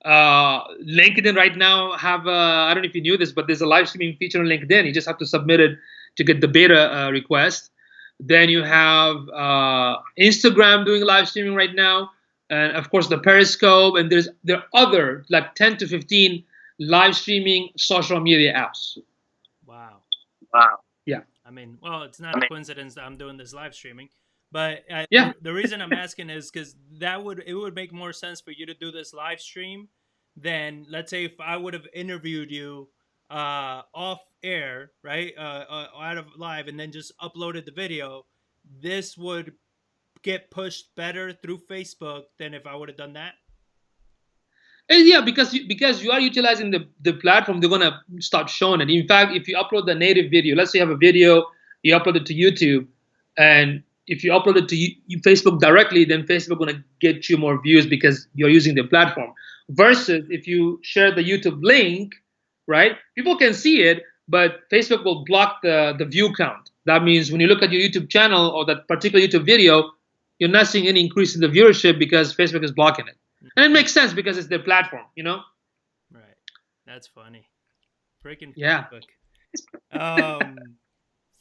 Speaker 2: LinkedIn right now have I don't know if you knew this, but there's a live streaming feature on LinkedIn. You just have to submit it to get the beta request. Then you have Instagram doing live streaming right now, and of course the Periscope. And there are other like 10 to 15 live streaming social media apps.
Speaker 1: Wow.
Speaker 2: Yeah.
Speaker 1: I mean, well, it's not a coincidence that I'm doing this live streaming, but
Speaker 2: Yeah.
Speaker 1: the reason I'm asking is because it would make more sense for you to do this live stream than, let's say, if I would have interviewed you off air, right, out of live, and then just uploaded the video. This would get pushed better through Facebook than if I would have done that.
Speaker 2: Yeah, because you are utilizing the platform, they're gonna start showing it. In fact, if you upload the native video, let's say you have a video, you upload it to YouTube, and if you upload it to Facebook directly, then Facebook gonna get you more views because you're using the platform. Versus if you share the YouTube link, right? People can see it, but Facebook will block the view count. That means when you look at your YouTube channel or that particular YouTube video, you're not seeing any increase in the viewership because Facebook is blocking it. And it makes sense because it's their platform, you know?
Speaker 1: Right. That's funny. Freaking
Speaker 2: Yeah.
Speaker 1: Facebook.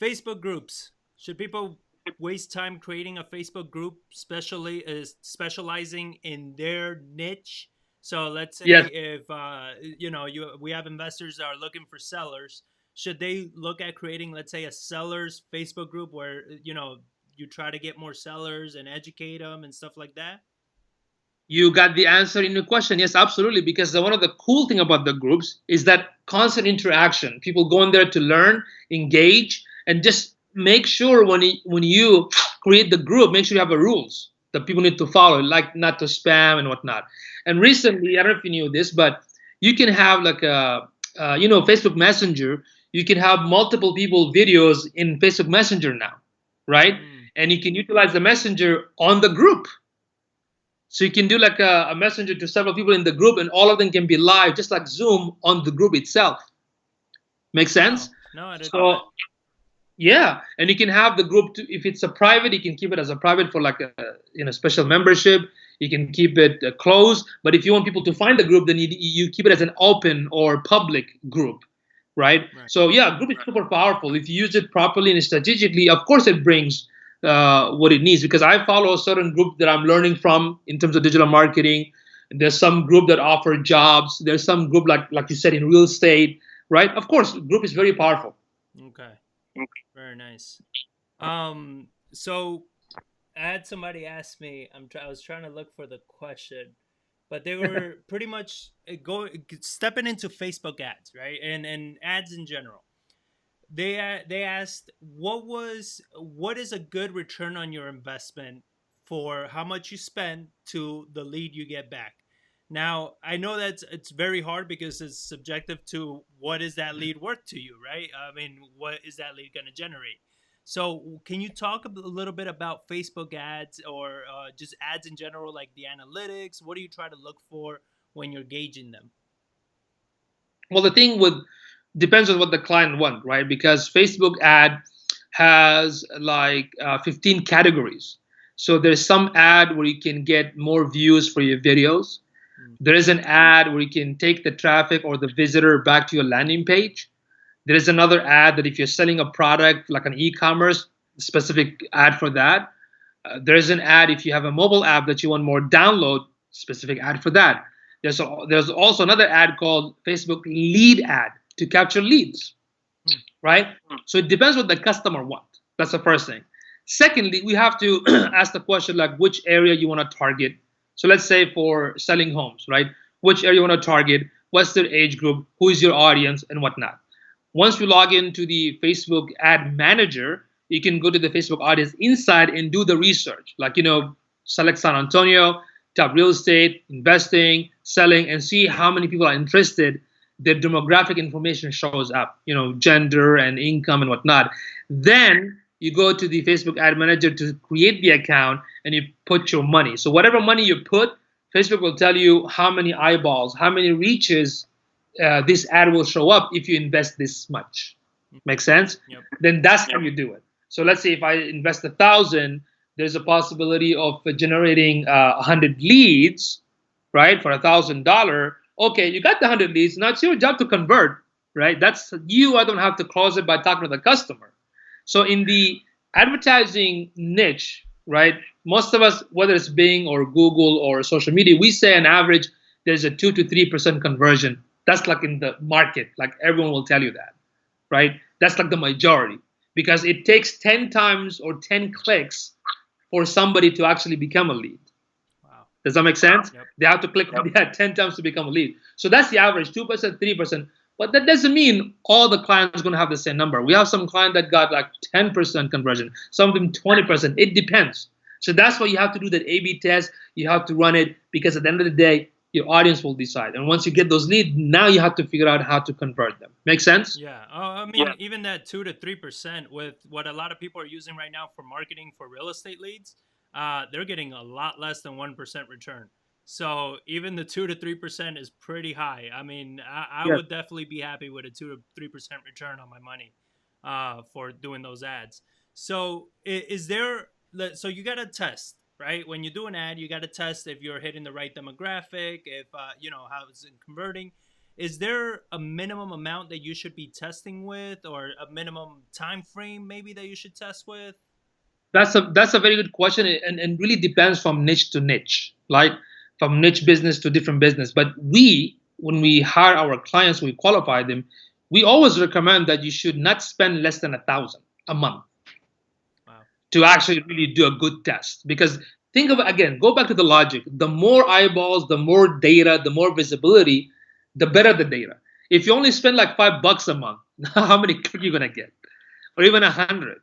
Speaker 1: Facebook groups. Should people waste time creating a Facebook group, specializing in their niche? So let's say
Speaker 2: Yes.
Speaker 1: if we have investors that are looking for sellers, should they look at creating, let's say, a sellers Facebook group where you try to get more sellers and educate them and stuff like that?
Speaker 2: You got the answer in your question. Yes, absolutely. Because one of the cool thing about the groups is that constant interaction. People go in there to learn, engage, and just make sure when you create the group, make sure you have the rules that people need to follow, like not to spam and whatnot. And recently, I don't know if you knew this, but you can have like Facebook Messenger. You can have multiple people videos in Facebook Messenger now, right? And you can utilize the Messenger on the group. So you can do like a messenger to several people in the group, and all of them can be live, just like Zoom on the group itself. Make sense?
Speaker 1: No, I didn't.
Speaker 2: So yeah, and you can have the group if it's a private, you can keep it as a private for like a special membership. You can keep it closed, but if you want people to find the group, then you keep it as an open or public group, right? So yeah, group is super powerful if you use it properly and strategically. Of course, it brings what it needs, because I follow a certain group that I'm learning from in terms of digital marketing. There's some group that offer jobs. There's some group like you said in real estate, right? Of course, group is very powerful.
Speaker 1: Okay, very nice. So somebody asked me. I was trying to look for the question, but they were pretty much stepping into Facebook ads, right? And ads in general. They asked what is a good return on your investment for how much you spend to the lead you get back. Now, I know that it's very hard because it's subjective to what is that lead worth to you, right? I mean, what is that lead going to generate? So can you talk a little bit about Facebook ads or just ads in general, like the analytics? What do you try to look for when you're gauging them?
Speaker 2: Well, the thing depends on what the client wants, right? Because Facebook ad has like 15 categories. So there's some ad where you can get more views for your videos. There is an ad where you can take the traffic or the visitor back to your landing page. There is another ad that if you're selling a product like an e-commerce, specific ad for that. There is an ad if you have a mobile app that you want more download, specific ad for that. There's also another ad called Facebook lead ad to capture leads, right? So it depends what the customer wants. That's the first thing. Secondly, we have to ask the question like which area you want to target. So let's say for selling homes, right? Which area you want to target? what's their age group, who is your audience, and whatnot. Once you log into the Facebook ad manager, you can go to the Facebook audience inside and do the research. Like, select San Antonio, top real estate, investing, selling, and see how many people are interested. Their demographic information shows up, gender and income and whatnot. Then you go to the Facebook ad manager to create the account and you put your money. So whatever money you put, Facebook will tell you how many eyeballs, how many reaches this ad will show up if you invest this much. Make sense?
Speaker 1: Yep.
Speaker 2: Then that's how you do it. So let's say if I invest 1,000, there's a possibility of generating 100 leads, right, for $1,000. Okay, you got the 100 leads. Now it's your job to convert, right? That's you. I don't have to close it by talking to the customer. So in the advertising niche, right, most of us, whether it's Bing or Google or social media, we say on average there's a 2 to 3% conversion. That's like in the market, like everyone will tell you that, right? That's like the majority, because it takes 10 times or 10 clicks for somebody to actually become a lead. Wow. Does that make sense? Yep. They have to click 10 times to become a lead. So that's the average, 2%, 3%. But that doesn't mean all the clients are going to have the same number. We have some client that got like 10% conversion, some of them 20%. It depends. So that's why you have to do that A/B test. You have to run it, because at the end of the day, your audience will decide. And once you get those leads, now you have to figure out how to convert them. Make sense?
Speaker 1: Yeah. I mean, even that 2 to 3% with what a lot of people are using right now for marketing for real estate leads, they're getting a lot less than 1% return. So even the 2 to 3% is pretty high. I mean, I would definitely be happy with a 2 to 3% return on my money for doing those ads. So so you got to test, right? When you do an ad, you got to test if you're hitting the right demographic, if, how it's converting. Is there a minimum amount that you should be testing with, or a minimum time frame maybe that you should test with?
Speaker 2: That's a very good question, and really depends from niche to niche, like from niche business to different business. But when we hire our clients, we qualify them, we always recommend that you should not spend less than $1,000 a month. Wow. To actually really do a good test. Because think of it again, go back to the logic. The more eyeballs, the more data, the more visibility, the better the data. If you only spend like $5 a month, how many clicks are you gonna get? Or even 100?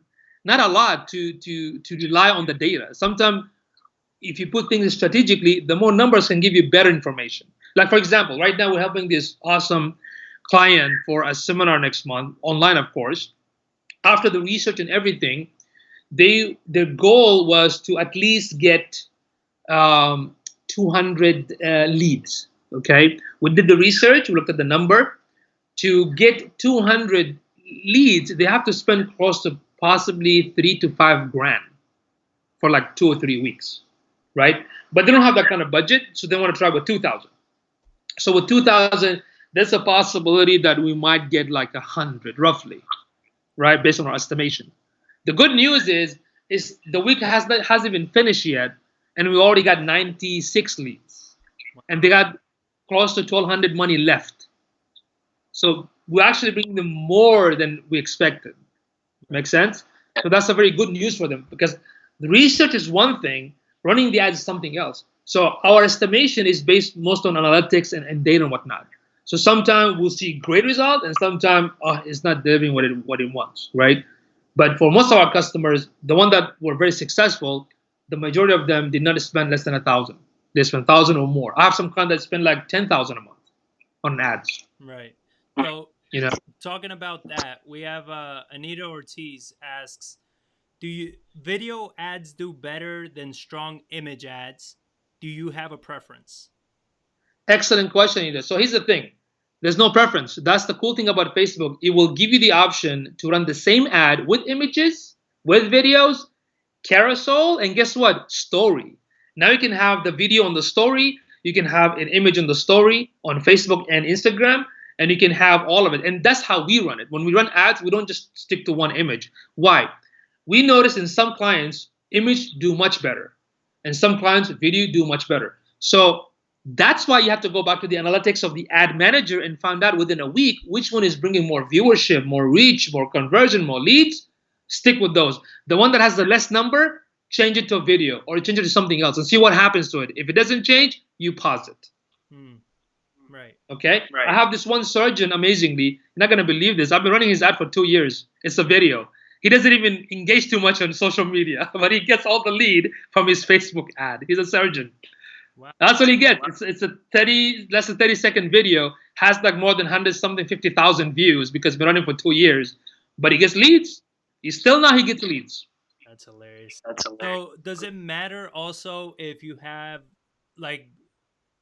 Speaker 2: Not a lot to rely on the data. Sometimes if you put things strategically, the more numbers can give you better information. Like, for example, right now we're helping this awesome client for a seminar next month, online, of course. After the research and everything, their goal was to at least get 200 leads. Okay, we did the research, we looked at the number. To get 200 leads, they have to spend close to possibly $3 to $5 grand for like 2 or 3 weeks, right? But they don't have that kind of budget, so they want to try with 2,000. So with 2,000, there's a possibility that we might get like 100 roughly, right, based on our estimation. The good news is the week hasn't even finished yet, and we already got 96 leads, and they got close to 1,200 money left. So we're actually bringing them more than we expected. Make sense? So that's a very good news for them, because the research is one thing, running the ads is something else. So our estimation is based most on analytics and data and whatnot. So sometimes we'll see great result, and sometimes it's not delivering what it wants, right? But for most of our customers, the one that were very successful, the majority of them did not spend less than 1,000. They spent 1,000 or more. I have some clients that spend like 10,000 a month on ads.
Speaker 1: Right. So talking about that, we have Anita Ortiz asks, do video ads do better than strong image ads? Do you have a preference?
Speaker 2: Excellent question, Anita. So here's the thing. There's no preference. That's the cool thing about Facebook. It will give you the option to run the same ad with images, with videos, carousel, and guess what? Story. Now you can have the video on the story. You can have an image on the story on Facebook and Instagram, and you can have all of it. And that's how we run it. When we run ads, we don't just stick to one image. Why? We notice in some clients, image do much better. And some clients, video do much better. So that's why you have to go back to the analytics of the ad manager and find out within a week which one is bringing more viewership, more reach, more conversion, more leads. Stick with those. The one that has the less number, change it to a video or change it to something else and see what happens to it. If it doesn't change, you pause it.
Speaker 1: Right.
Speaker 2: Okay. Right. I have this one surgeon, amazingly, you're not gonna believe this. I've been running his ad for 2 years. It's a video. He doesn't even engage too much on social media, but he gets all the lead from his Facebook ad. He's a surgeon.
Speaker 1: Wow.
Speaker 2: That's what he gets. It's a less than 30-second video, has like more than 100 something 50,000 views because been running for 2 years. But he gets leads. He gets leads.
Speaker 1: That's hilarious. So does it matter also if you have, like,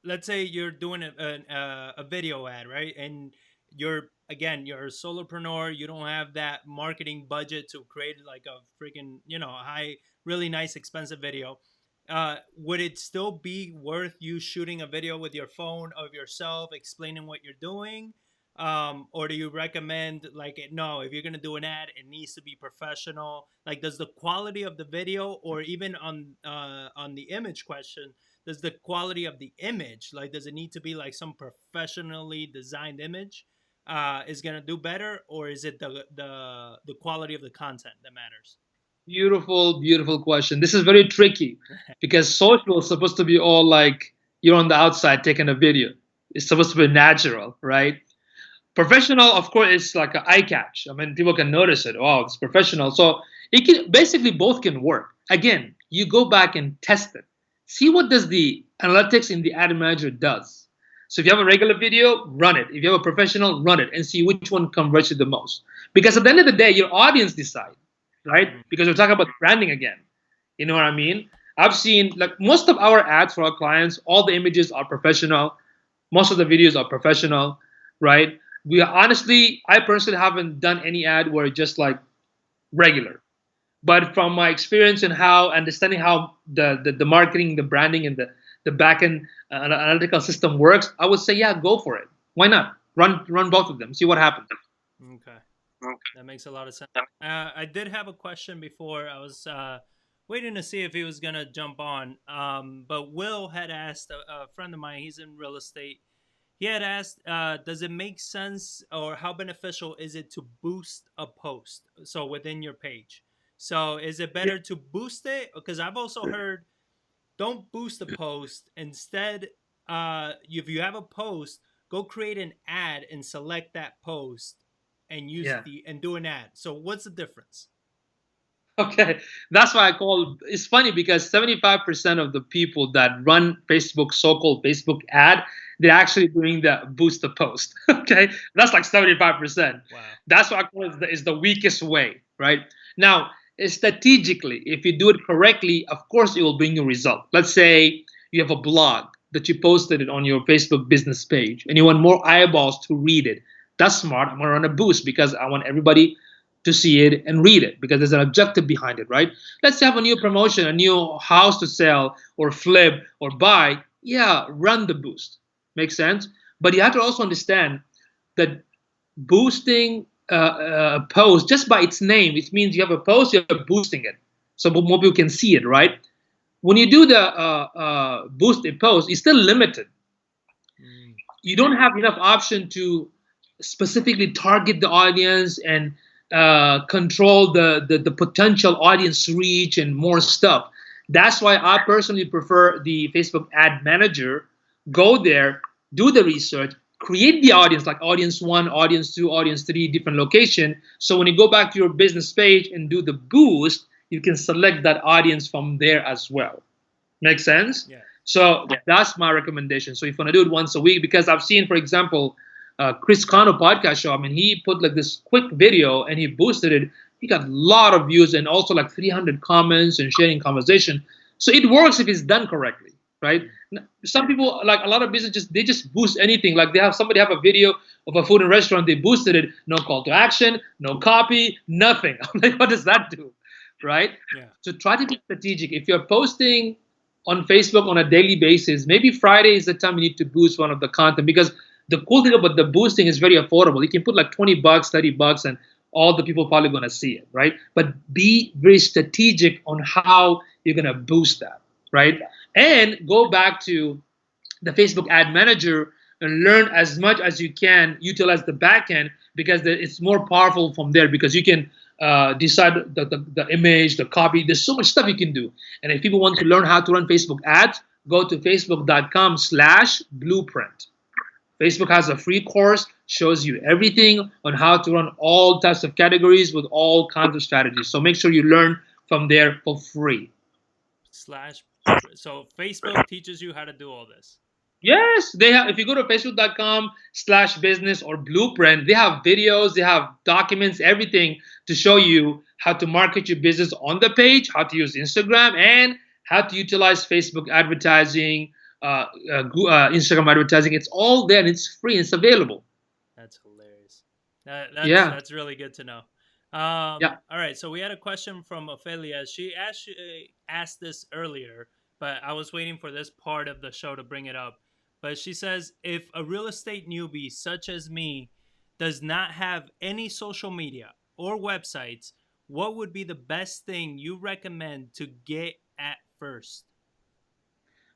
Speaker 1: let's say you're doing a video ad, right? And you're a solopreneur. You don't have that marketing budget to create like a freaking, high, really nice, expensive video. Would it still be worth you shooting a video with your phone of yourself explaining what you're doing? Or do you recommend, like, no, if you're going to do an ad, it needs to be professional? Like, does the quality of the video, or even on the image question, does the quality of the image, like, does it need to be like some professionally designed image is going to do better? Or is it the quality of the content that matters?
Speaker 2: Beautiful question. This is very tricky because social is supposed to be all like you're on the outside taking a video. It's supposed to be natural, right? Professional, of course, is like an eye catch. I mean, people can notice it. Oh, it's professional. So it can basically both can work. Again, you go back and test it. See what does the analytics in the ad manager does. So if you have a regular video, run it. If you have a professional, run it and see which one converts you the most. Because at the end of the day, your audience decide, right? Because we're talking about branding again. You know what I mean? I've seen like most of our ads for our clients, all the images are professional. Most of the videos are professional, right? I personally haven't done any ad where it's just like regular. But from my experience and understanding how the marketing, the branding, and the backend analytical system works, I would say, yeah, go for it. Why not? Run both of them. See what happens.
Speaker 1: Okay. That makes a lot of sense. I did have a question before. I was waiting to see if he was going to jump on. But Will had asked, a friend of mine, he's in real estate. He had asked, does it make sense, or how beneficial is it to boost a post? So within your page. So is it better to boost it? Because I've also heard, don't boost the post. Instead, if you have a post, go create an ad and select that post and use and do an ad. So what's the difference?
Speaker 2: Okay, that's why it's funny because 75% of the people that run Facebook, so-called Facebook ad, they're actually doing the boost the post. Okay, that's like 75%.
Speaker 1: Wow.
Speaker 2: That's what I call is the weakest way, right? Now, strategically, if you do it correctly, of course it will bring you a result. Let's say you have a blog that you posted it on your Facebook business page and you want more eyeballs to read it. That's smart. I'm gonna run a boost because I want everybody to see it and read it because there's an objective behind it, right? Let's say have a new promotion, a new house to sell or flip or buy. Yeah, run the boost. Makes sense? But you have to also understand that boosting a post, just by its name, it means you have a post, you're boosting it. So more people can see it, right? When you do the boost a post, it's still limited. You don't have enough option to specifically target the audience and control the potential audience reach and more stuff. That's why I personally prefer the Facebook ad manager. Go there, do the research, create the audience, like audience 1, audience 2, audience 3, different location. So when you go back to your business page and do the boost, you can select that audience from there as well. Make sense?
Speaker 1: Yeah.
Speaker 2: So that's my recommendation. So if you want to do it once a week, because I've seen, for example, Chris Cano podcast show, I mean, he put like this quick video and he boosted it. He got a lot of views and also like 300 comments and sharing conversation. So it works if it's done correctly, right? Some people, like a lot of businesses, they just boost anything. Like somebody have a video of a food and restaurant, they boosted it, no call to action, no copy, nothing. I'm like, what does that do, right?
Speaker 1: Yeah.
Speaker 2: So try to be strategic. If you're posting on Facebook on a daily basis, maybe Friday is the time you need to boost one of the content, because the cool thing about the boosting is very affordable. You can put like $20, $30, and all the people probably going to see it, right? But be very strategic on how you're going to boost that, right? And go back to the Facebook ad manager and learn as much as you can, utilize the backend, because it's more powerful from there, because you can decide the image, the copy. There's so much stuff you can do. And if people want to learn how to run Facebook ads, go to facebook.com/blueprint. Facebook has a free course, shows you everything on how to run all types of categories with all kinds of strategies. So make sure you learn from there for free.
Speaker 1: Slash. So Facebook teaches you how to do all this.
Speaker 2: Yes, they have. If you go to facebook.com/business or blueprint, they have videos, they have documents, everything to show you how to market your business on the page, how to use Instagram, and how to utilize Facebook advertising, Instagram advertising. It's all there and it's free. It's available.
Speaker 1: That's hilarious.
Speaker 2: Yeah,
Speaker 1: That's really good to know.
Speaker 2: yeah.
Speaker 1: All right, so we had a question from Ophelia. She asked this earlier, but I was waiting for this part of the show to bring it up. But she says, if a real estate newbie such as me does not have any social media or websites, what would be the best thing you recommend to get at first?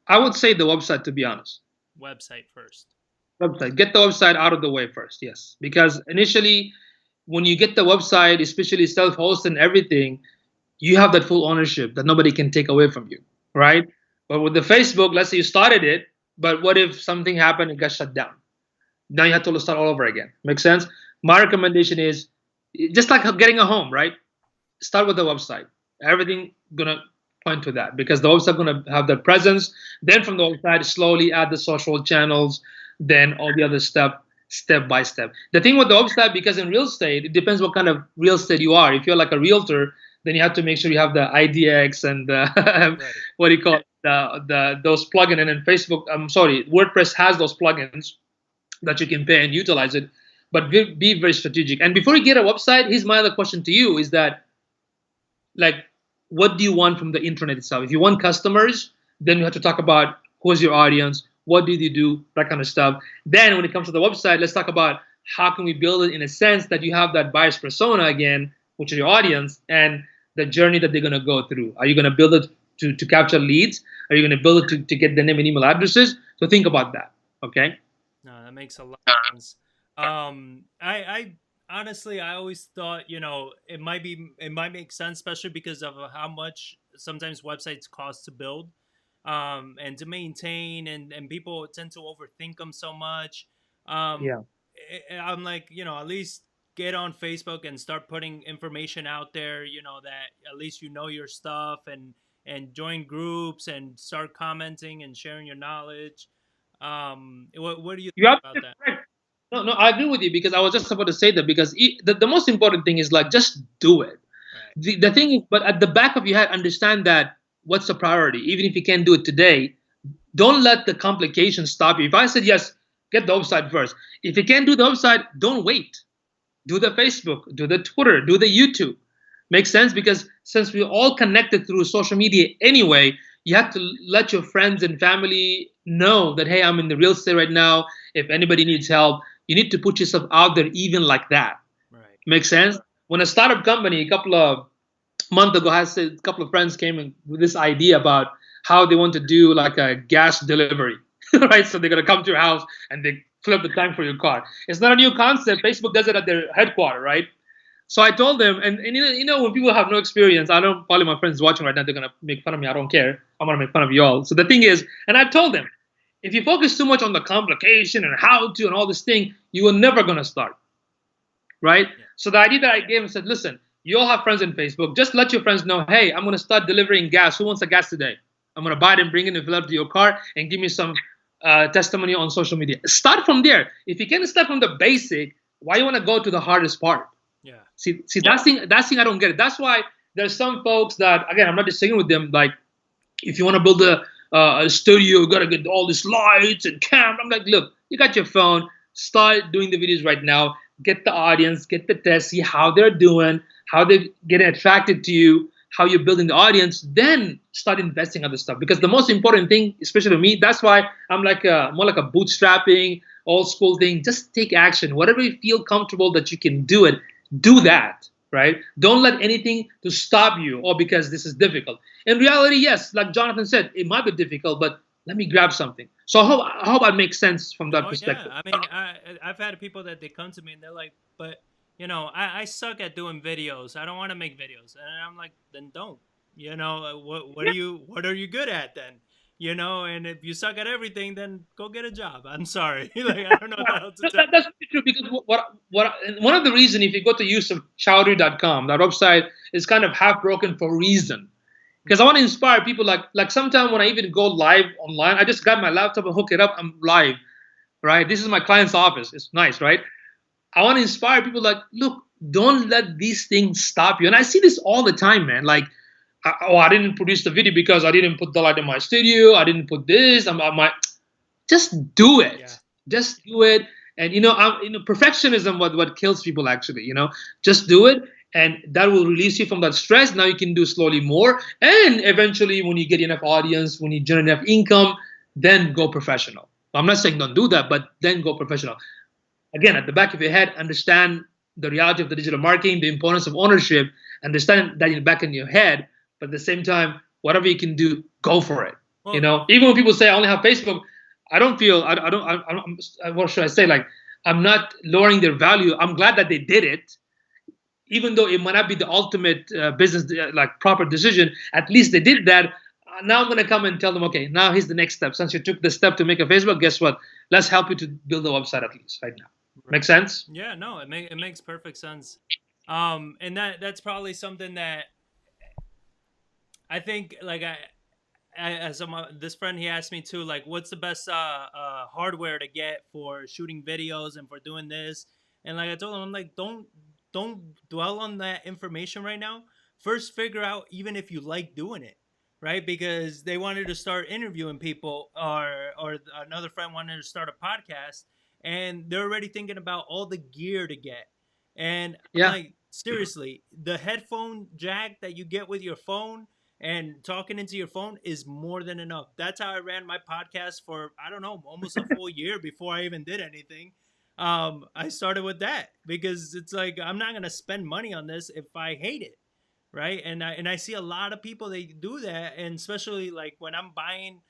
Speaker 2: I would say the website, to be honest.
Speaker 1: Website first.
Speaker 2: Website. Get the website out of the way first. Yes, because initially, when you get the website, especially self-hosted and everything, you have that full ownership that nobody can take away from you, right? But with the Facebook, let's say you started it, but what if something happened and got shut down? Now you have to start all over again. Make sense? My recommendation is just like getting a home, right? Start with the website. Everything gonna point to that because the website gonna have that presence. Then from the website, slowly add the social channels, then all the other stuff, step by step. The thing with the website, because in real estate, it depends what kind of real estate you are. If you're like a realtor, then you have to make sure you have the IDX and
Speaker 1: Right.
Speaker 2: what do you call it? The those plugins. And then Facebook, I'm sorry, WordPress has those plugins that you can pay and utilize it. But be very strategic. And before you get a website, here's my other question to you: is that like, what do you want from the internet itself? If you want customers, then you have to talk about who's your audience, what did you do, that kind of stuff. Then when it comes to the website, let's talk about how can we build it in a sense that you have that buyer's persona again, which is your audience, and the journey that they're going to go through. Are you going to build it to capture leads? Are you going to build it to get the name and email addresses? So think about that. Okay.
Speaker 1: No, that makes a lot of sense. I honestly, I always thought, it might make sense, especially because of how much sometimes websites cost to build, and to maintain, and people tend to overthink them so much. Um,
Speaker 2: Yeah.
Speaker 1: I'm like, at least get on Facebook and start putting information out there, that at least your stuff, and join groups and start commenting and sharing your knowledge. What do you
Speaker 2: You
Speaker 1: think
Speaker 2: have
Speaker 1: about
Speaker 2: to
Speaker 1: that?
Speaker 2: correct. No, no, I agree with you because I was just about to say that because the most important thing is like just do it.
Speaker 1: Right.
Speaker 2: The thing is, but at the back of your head, understand that what's the priority. Even if you can't do it today, don't let the complications stop you. If I said yes, get the website first. If you can't do the website, don't wait. Do the Facebook, do the Twitter, do the YouTube. Makes sense because since we're all connected through social media anyway, you have to let your friends and family know that hey, I'm in the real estate right now. If anybody needs help, you need to put yourself out there even like that.
Speaker 1: Right.
Speaker 2: Makes sense? When a startup company a couple of months ago, has a couple of friends came in with this idea about how they want to do like a gas delivery, right? So they're gonna come to your house and they fill up the tank for your car. It's not a new concept. Facebook does it at their headquarters, right? So I told them, and when people have no experience, I don't. Probably my friends watching right now, they're gonna make fun of me. I don't care. I'm gonna make fun of you all. So the thing is, and I told them, if you focus too much on the complication and how to and all this thing, you are never gonna start, right?
Speaker 1: Yeah.
Speaker 2: So the idea that I gave them said, listen, you all have friends in Facebook. Just let your friends know, hey, I'm gonna start delivering gas. Who wants a gas today? I'm gonna buy it and bring it and fill up to your car and give me some testimony on social media. Start from there. If you can start from the basic, why you wanna go to the hardest part?
Speaker 1: Yeah.
Speaker 2: See, that's thing I don't get it. That's why there's some folks that again I'm not disagreeing with them. Like, if you want to build a studio, you gotta get all these lights and camera. I'm like, look, you got your phone. Start doing the videos right now. Get the audience, get the test, see how they're doing, how they get attracted to you, how you're building the audience. Then start investing other stuff. Because the most important thing, especially to me, that's why I'm like more like a bootstrapping old school thing. Just take action. Whatever you feel comfortable that you can do it, do that, right? Don't let anything to stop you or because this is difficult. In reality, yes, like Jonathan said, it might be difficult, but let me grab something. So I hope I make sense from that
Speaker 1: Oh yeah.
Speaker 2: perspective.
Speaker 1: I mean, I've had people that they come to me and they're like, but I suck at doing videos. I don't want to make videos, and I'm like, then don't. What are you good at then? you know, and if you suck at everything, then go get a job. I'm sorry. Like, I don't know what the hell to
Speaker 2: No,
Speaker 1: tell.
Speaker 2: that's really true because one of the reason if you go to yusufchowdhury.com, that website is kind of half broken for a reason. Because I want to inspire people like sometimes when I even go live online, I just grab my laptop and hook it up. I'm live, right? This is my client's office. It's nice, right? I want to inspire people like, look, don't let these things stop you. And I see this all the time, man. Like, I didn't produce the video because I didn't put the light in my studio. I didn't put this. Just do it.
Speaker 1: Yeah.
Speaker 2: Just do it. And perfectionism what kills people actually. Just do it, and that will release you from that stress. Now you can do slowly more, and eventually, when you get enough audience, when you generate enough income, then go professional. I'm not saying don't do that, but then go professional. Again, at the back of your head, understand the reality of the digital marketing, the importance of ownership, understand that in the back of your head, but at the same time, whatever you can do, go for it.
Speaker 1: Well,
Speaker 2: Even when people say I only have Facebook, I don't feel I don't what should I say? Like, I'm not lowering their value. I'm glad that they did it, even though it might not be the ultimate business like proper decision. At least they did that. Now I'm gonna come and tell them, okay, now here's the next step. Since you took the step to make a Facebook, guess what? Let's help you to build a website at least right now. Make sense?
Speaker 1: yeah, no, it makes perfect sense. And that's probably something that I think, like, as this friend, he asked me too, like, what's the best hardware to get for shooting videos and for doing this. And like I told him, I'm like, don't dwell on that information right now. First, figure out even if you like doing it, right? Because they wanted to start interviewing people, or another friend wanted to start a podcast, and they're already thinking about all the gear to get. And I'm
Speaker 2: Yeah.
Speaker 1: like, seriously, the headphone jack that you get with your phone and talking into your phone is more than enough. That's how I ran my podcast for, I don't know, almost a full year before I even did anything. I started with that because it's like, I'm not going to spend money on this if I hate it. Right. And I see a lot of people, they do that. And especially like when I'm buying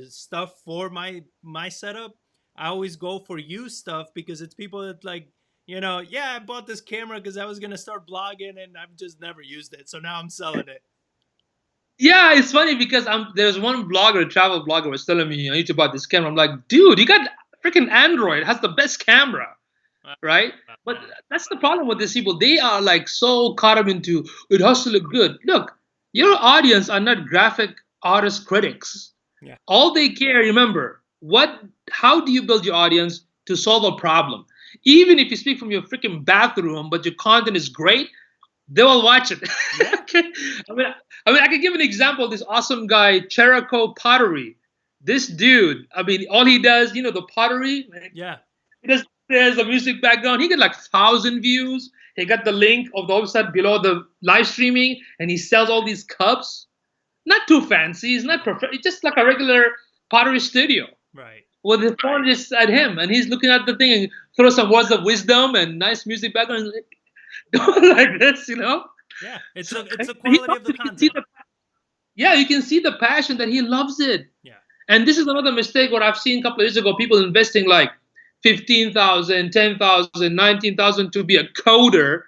Speaker 1: stuff for my setup, I always go for used stuff because it's people that like, yeah, I bought this camera because I was going to start blogging and I've just never used it. So now I'm selling it.
Speaker 2: Yeah, it's funny because there's one blogger, travel blogger, was telling me I need to buy this camera. I'm like, dude, you got freaking Android, it has the best camera, right? But that's the problem with these people. They are like so caught up into it has to look good. Look, your audience are not graphic artist critics.
Speaker 1: Yeah.
Speaker 2: All they care, remember, how do you build your audience to solve a problem? Even if you speak from your freaking bathroom, but your content is great, they will watch it.
Speaker 1: Yeah.
Speaker 2: Okay? I could give an example. This awesome guy, Cherico Pottery. This dude, all he does, the pottery.
Speaker 1: Yeah.
Speaker 2: He does. There's a music background. He got like 1,000 views. He got the link of the website below the live streaming, and he sells all these cups. Not too fancy. It's not perfect. It's just like a regular pottery studio.
Speaker 1: Right.
Speaker 2: With his phone just at him, and he's looking at the thing and throw some words of wisdom and nice music background. Like this,
Speaker 1: Yeah. It's
Speaker 2: So,
Speaker 1: the quality of the content.
Speaker 2: yeah, you can see the passion that he loves it.
Speaker 1: Yeah.
Speaker 2: And this is another mistake what I've seen a couple of years ago, people investing like 15,000, 10,000, 19,000 to be a coder.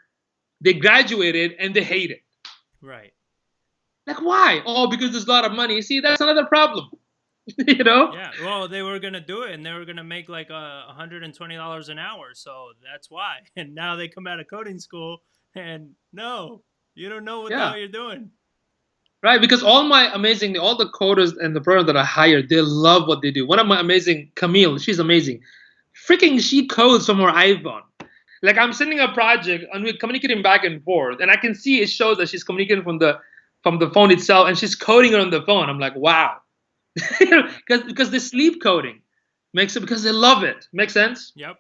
Speaker 2: They graduated and they hate it.
Speaker 1: Right.
Speaker 2: Like, why? Oh, because there's a lot of money. See, that's another problem.
Speaker 1: Yeah. Well, they were gonna do it, and they were gonna make like $120 an hour. So that's why. And now they come out of coding school, and no, you don't know what the hell you're doing.
Speaker 2: Right, because all the coders and the programmers that I hired, they love what they do. One of my amazing, Camille, she's amazing. Freaking, she codes from her iPhone. Like, I'm sending a project and we're communicating back and forth, and I can see it shows that she's communicating from the phone itself, and she's coding it on the phone. I'm like, wow, because they sleep coding, makes it because they love it. Makes sense?
Speaker 1: Yep.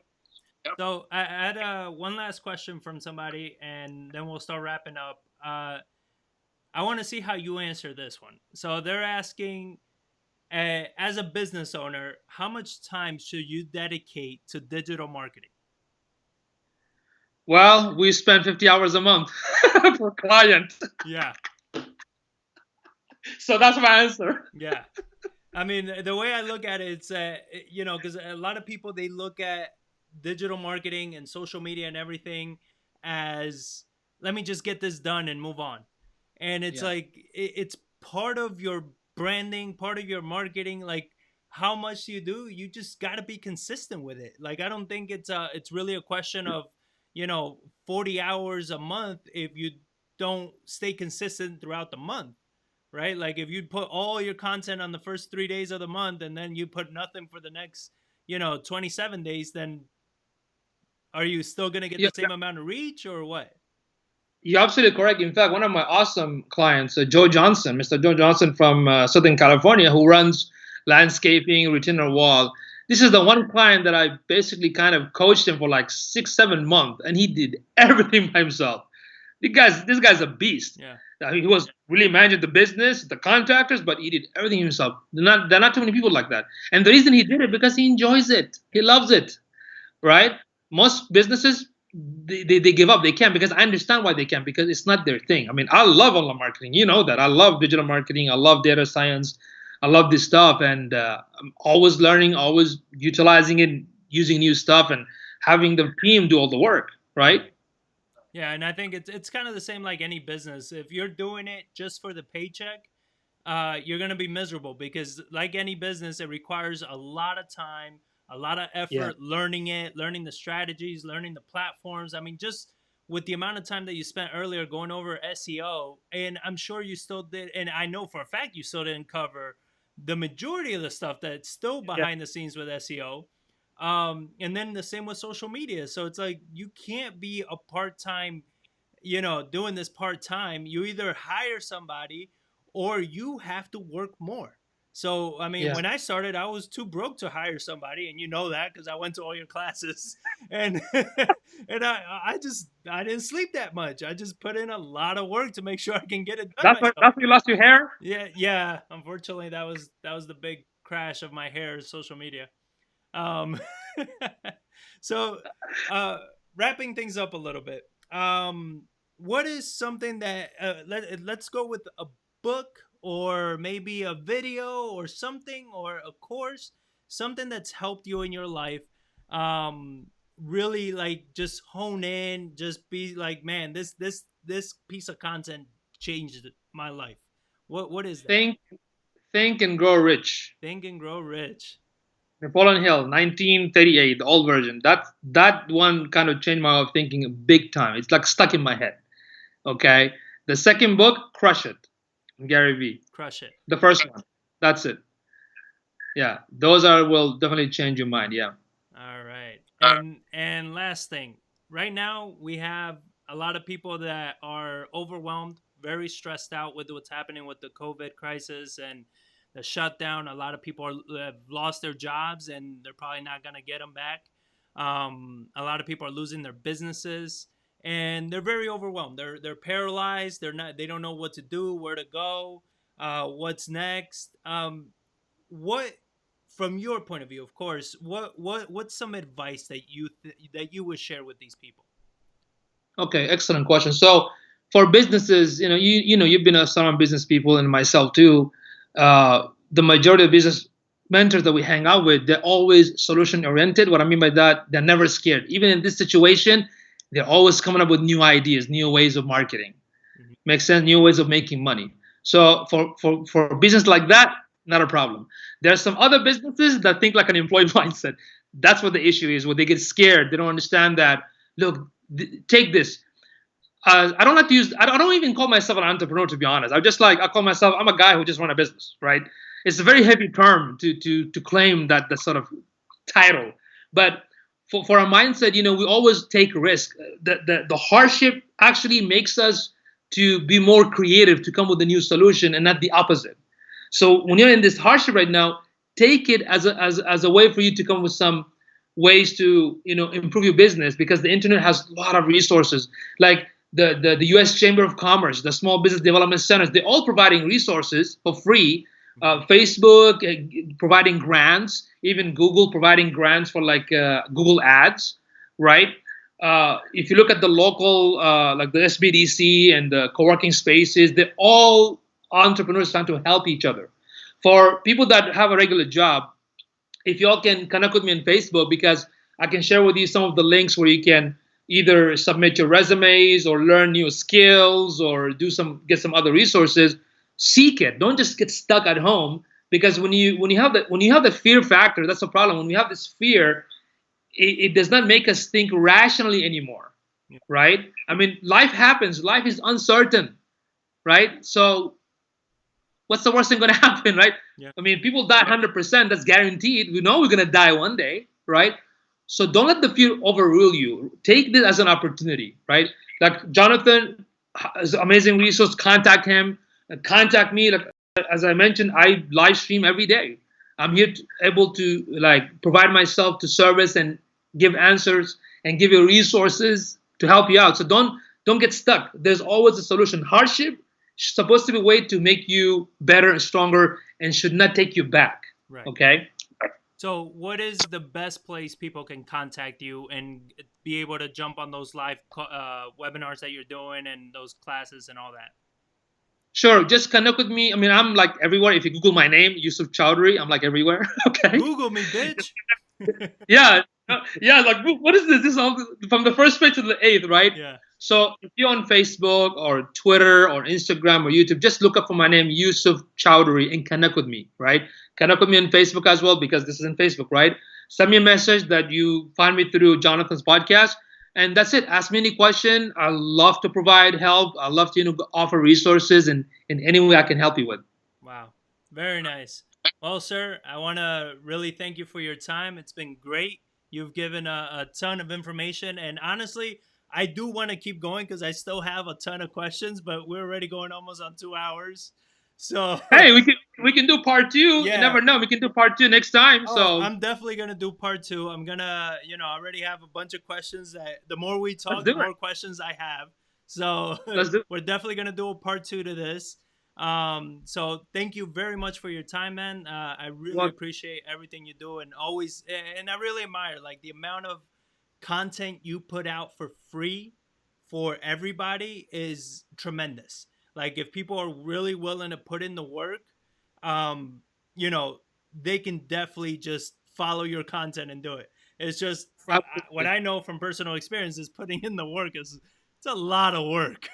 Speaker 1: So I had one last question from somebody, and then we'll start wrapping up. I want to see how you answer this one. So they're asking, as a business owner, how much time should you dedicate to digital marketing?
Speaker 2: Well, we spend 50 hours a month per client.
Speaker 1: Yeah.
Speaker 2: So that's my answer.
Speaker 1: Yeah. I mean, the way I look at it, it's, because a lot of people, they look at digital marketing and social media and everything as, let me just get this done and move on. And it's like, it's part of your branding, part of your marketing. Like, how much do? You just got to be consistent with it. Like, I don't think it's really a question of 40 hours a month if you don't stay consistent throughout the month, right? Like, if you put all your content on the first 3 days of the month and then you put nothing for the next 27 days, then are you still going to get
Speaker 2: Yeah,
Speaker 1: the same amount of reach or what?
Speaker 2: you're absolutely correct. In fact, one of my awesome clients, Joe Johnson, Mr. Joe Johnson from Southern California, who runs landscaping, retainer wall. This is the one client that I basically kind of coached him for like 6, 7 months, and he did everything by himself. This guy's a beast.
Speaker 1: Yeah.
Speaker 2: He was really managing the business, the contractors, but he did everything himself. There are not too many people like that. And the reason he did it because he enjoys it. He loves it, right? Most businesses they give up. They can't, because I understand why they can't, because it's not their thing. I mean, I love online marketing. You know that. I love digital marketing. I love data science. I love this stuff, and I'm always learning, always utilizing it, using new stuff, and having the team do all the work, right?
Speaker 1: Yeah, and I think it's kind of the same like any business. If you're doing it just for the paycheck, you're gonna be miserable, because like any business, it requires a lot of time, a lot of
Speaker 2: Yeah.
Speaker 1: effort learning it, learning the strategies, learning the platforms. I mean, just with the amount of time that you spent earlier going over SEO, and I'm sure you still did, and I know for a fact you still didn't cover the majority of the stuff that's still
Speaker 2: Yeah.
Speaker 1: behind the scenes with SEO. And then the same with social media. So it's like you can't be a part time, doing this part time. You either hire somebody or you have to work more. So I mean,
Speaker 2: Yeah.
Speaker 1: when I started, I was too broke to hire somebody, and you know that because I went to all your classes, and and I didn't sleep that much. I just put in a lot of work to make sure I can get it done
Speaker 2: That's why
Speaker 1: myself.
Speaker 2: that's why you lost your hair.
Speaker 1: Yeah, yeah. Unfortunately, that was the big crash of my hair, social media. Um, so, uh, wrapping things up a little bit, what is something that let's go with a book or maybe a video or something or a course, something that's helped you in your life. Really like just hone in, just be like, man, this piece of content changed my life. What is that?
Speaker 2: Think, think and grow rich.
Speaker 1: Think and Grow Rich.
Speaker 2: Napoleon Hill, 1938, the old version. That one kind of changed my way of thinking big time. It's like stuck in my head. Okay. The second book, Crush It, Gary Vee.
Speaker 1: Crush it.
Speaker 2: The first one. That's it. Yeah. Those are will definitely change your mind. Yeah.
Speaker 1: All right. And last thing, right now we have a lot of people that are overwhelmed, very stressed out with what's happening with the COVID crisis and the shutdown. A lot of people have lost their jobs and they're probably not going to get them back. A lot of people are losing their businesses and they're very overwhelmed. They're paralyzed. They don't know what to do, where to go, what's next. What from your point of view, of course, what's some advice that you would share with these people?
Speaker 2: Okay. Excellent question. So for businesses, you've been around business people and myself too. The majority of business mentors that we hang out with, they're always solution oriented. What I mean by that, they're never scared. Even in this situation, they're always coming up with new ideas, new ways of marketing.
Speaker 1: Mhm.
Speaker 2: Makes sense, new ways of making money. So for a business like that, not a problem. There are some other businesses that think like an employee mindset. That's what the issue is, where they get scared. They don't understand that. Look, take this. I don't like to use. I don't even call myself an entrepreneur, to be honest. I call myself. I'm a guy who just run a business, right? It's a very heavy term to claim that sort of title. But for our mindset, we always take risk. The hardship actually makes us to be more creative, to come with a new solution, and not the opposite. So when you're in this hardship right now, take it as a way for you to come with some ways to improve your business, because the internet has a lot of resources, like the U.S. Chamber of Commerce, the Small Business Development Centers. They're all providing resources for free. Facebook providing grants, even Google providing grants for like Google Ads, right? If you look at the local, like the SBDC and the co-working spaces, they're all entrepreneurs trying to help each other. For people that have a regular job, if y'all can connect with me on Facebook, because I can share with you some of the links where you can either submit your resumes or learn new skills or get some other resources. seek it. Don't just get stuck at home, because when you have the fear factor, that's the problem. When we have this fear, it does not make us think rationally anymore,
Speaker 1: Yeah.
Speaker 2: right? I mean, life happens. Life is uncertain, right? So what's the worst thing going to happen, right?
Speaker 1: Yeah.
Speaker 2: I mean, people die 100%. That's guaranteed. We know we're going to die one day, right? So don't let the fear overrule you. Take this as an opportunity, right? Like Jonathan is an amazing resource. Contact him. Contact me. Like, as I mentioned, I live stream every day. I'm here able to like provide myself to service and give answers and give you resources to help you out. So don't get stuck. There's always a solution. Hardship is supposed to be a way to make you better and stronger, and should not take you back.
Speaker 1: Right.
Speaker 2: Okay.
Speaker 1: So what is the best place people can contact you and be able to jump on those live webinars that you're doing and those classes and all that?
Speaker 2: Sure, just connect with me. I mean, I'm like everywhere. If you Google my name, Yusuf Chowdhury, I'm like everywhere. Okay.
Speaker 1: Google me, bitch.
Speaker 2: Yeah, yeah. Like, what is this? This is all from the first page to the eighth, right?
Speaker 1: Yeah.
Speaker 2: So if you're on Facebook or Twitter or Instagram or YouTube, just look up for my name, Yusuf Chowdhury, and connect with me, right? Connect with me on Facebook as well, because this is in Facebook, right? Send me a message that you find me through Jonathan's podcast, and that's it. Ask me any question. I love to provide help. I love to offer resources and in any way I can help you with.
Speaker 1: Wow. Very nice. Well, sir, I want to really thank you for your time. It's been great. You've given a ton of information, and honestly, I do want to keep going because I still have a ton of questions, but we're already going almost on 2 hours. So
Speaker 2: Hey, we can do part two.
Speaker 1: yeah.
Speaker 2: You never know. We can do part two next time.
Speaker 1: Oh,
Speaker 2: So
Speaker 1: I'm definitely gonna do part 2. I'm gonna, I already have a bunch of questions that the more we
Speaker 2: let's
Speaker 1: talk,
Speaker 2: do
Speaker 1: the
Speaker 2: it.
Speaker 1: more questions I have. So
Speaker 2: Let's do it.
Speaker 1: we're definitely gonna do a part 2 to this. So thank you very much for your time, man. I really
Speaker 2: Well,
Speaker 1: appreciate everything you do, and always, and I really admire like the amount of content you put out for free for everybody is tremendous. Like if people are really willing to put in the work, um, you know, they can definitely just follow your content and do it. It's just from what I know from personal experience is putting in the work is it's a lot of work.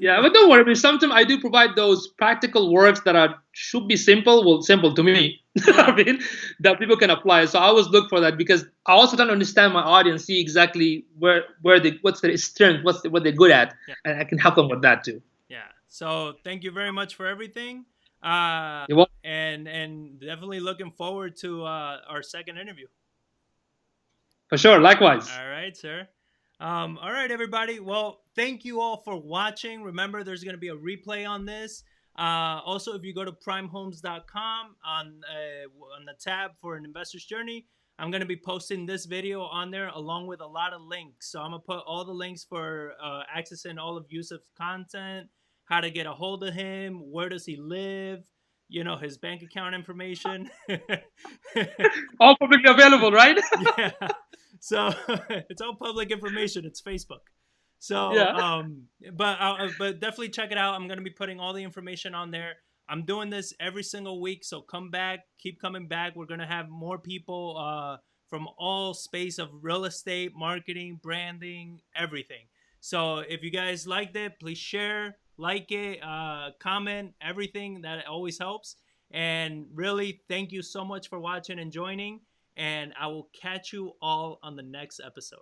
Speaker 2: yeah, but don't worry. I mean, sometimes I do provide those practical works that should be simple. Well, simple to me.
Speaker 1: Yeah.
Speaker 2: I mean, that people can apply. So I always look for that, because I also don't understand my audience, see exactly what's their strength, what they're good at,
Speaker 1: Yeah.
Speaker 2: and I can help them with that too.
Speaker 1: Yeah. So thank you very much for everything.
Speaker 2: You're welcome.
Speaker 1: And definitely looking forward to our second interview.
Speaker 2: For sure. Likewise.
Speaker 1: All right, sir. All right, everybody. Well, thank you all for watching. Remember, there's going to be a replay on this. Also, if you go to primehomes.com on the tab for an investor's journey, I'm going to be posting this video on there along with a lot of links. So I'm going to put all the links for accessing all of Yusuf's content, how to get a hold of him, where does he live, his bank account information.
Speaker 2: All publicly available, right?
Speaker 1: Yeah. So it's all public information. It's Facebook. So,
Speaker 2: Yeah.
Speaker 1: but definitely check it out. I'm going to be putting all the information on there. I'm doing this every single week. So come back, keep coming back. We're going to have more people from all space of real estate, marketing, branding, everything. So if you guys liked it, please share, like it, comment, everything. That always helps. And really, thank you so much for watching and joining. And I will catch you all on the next episode.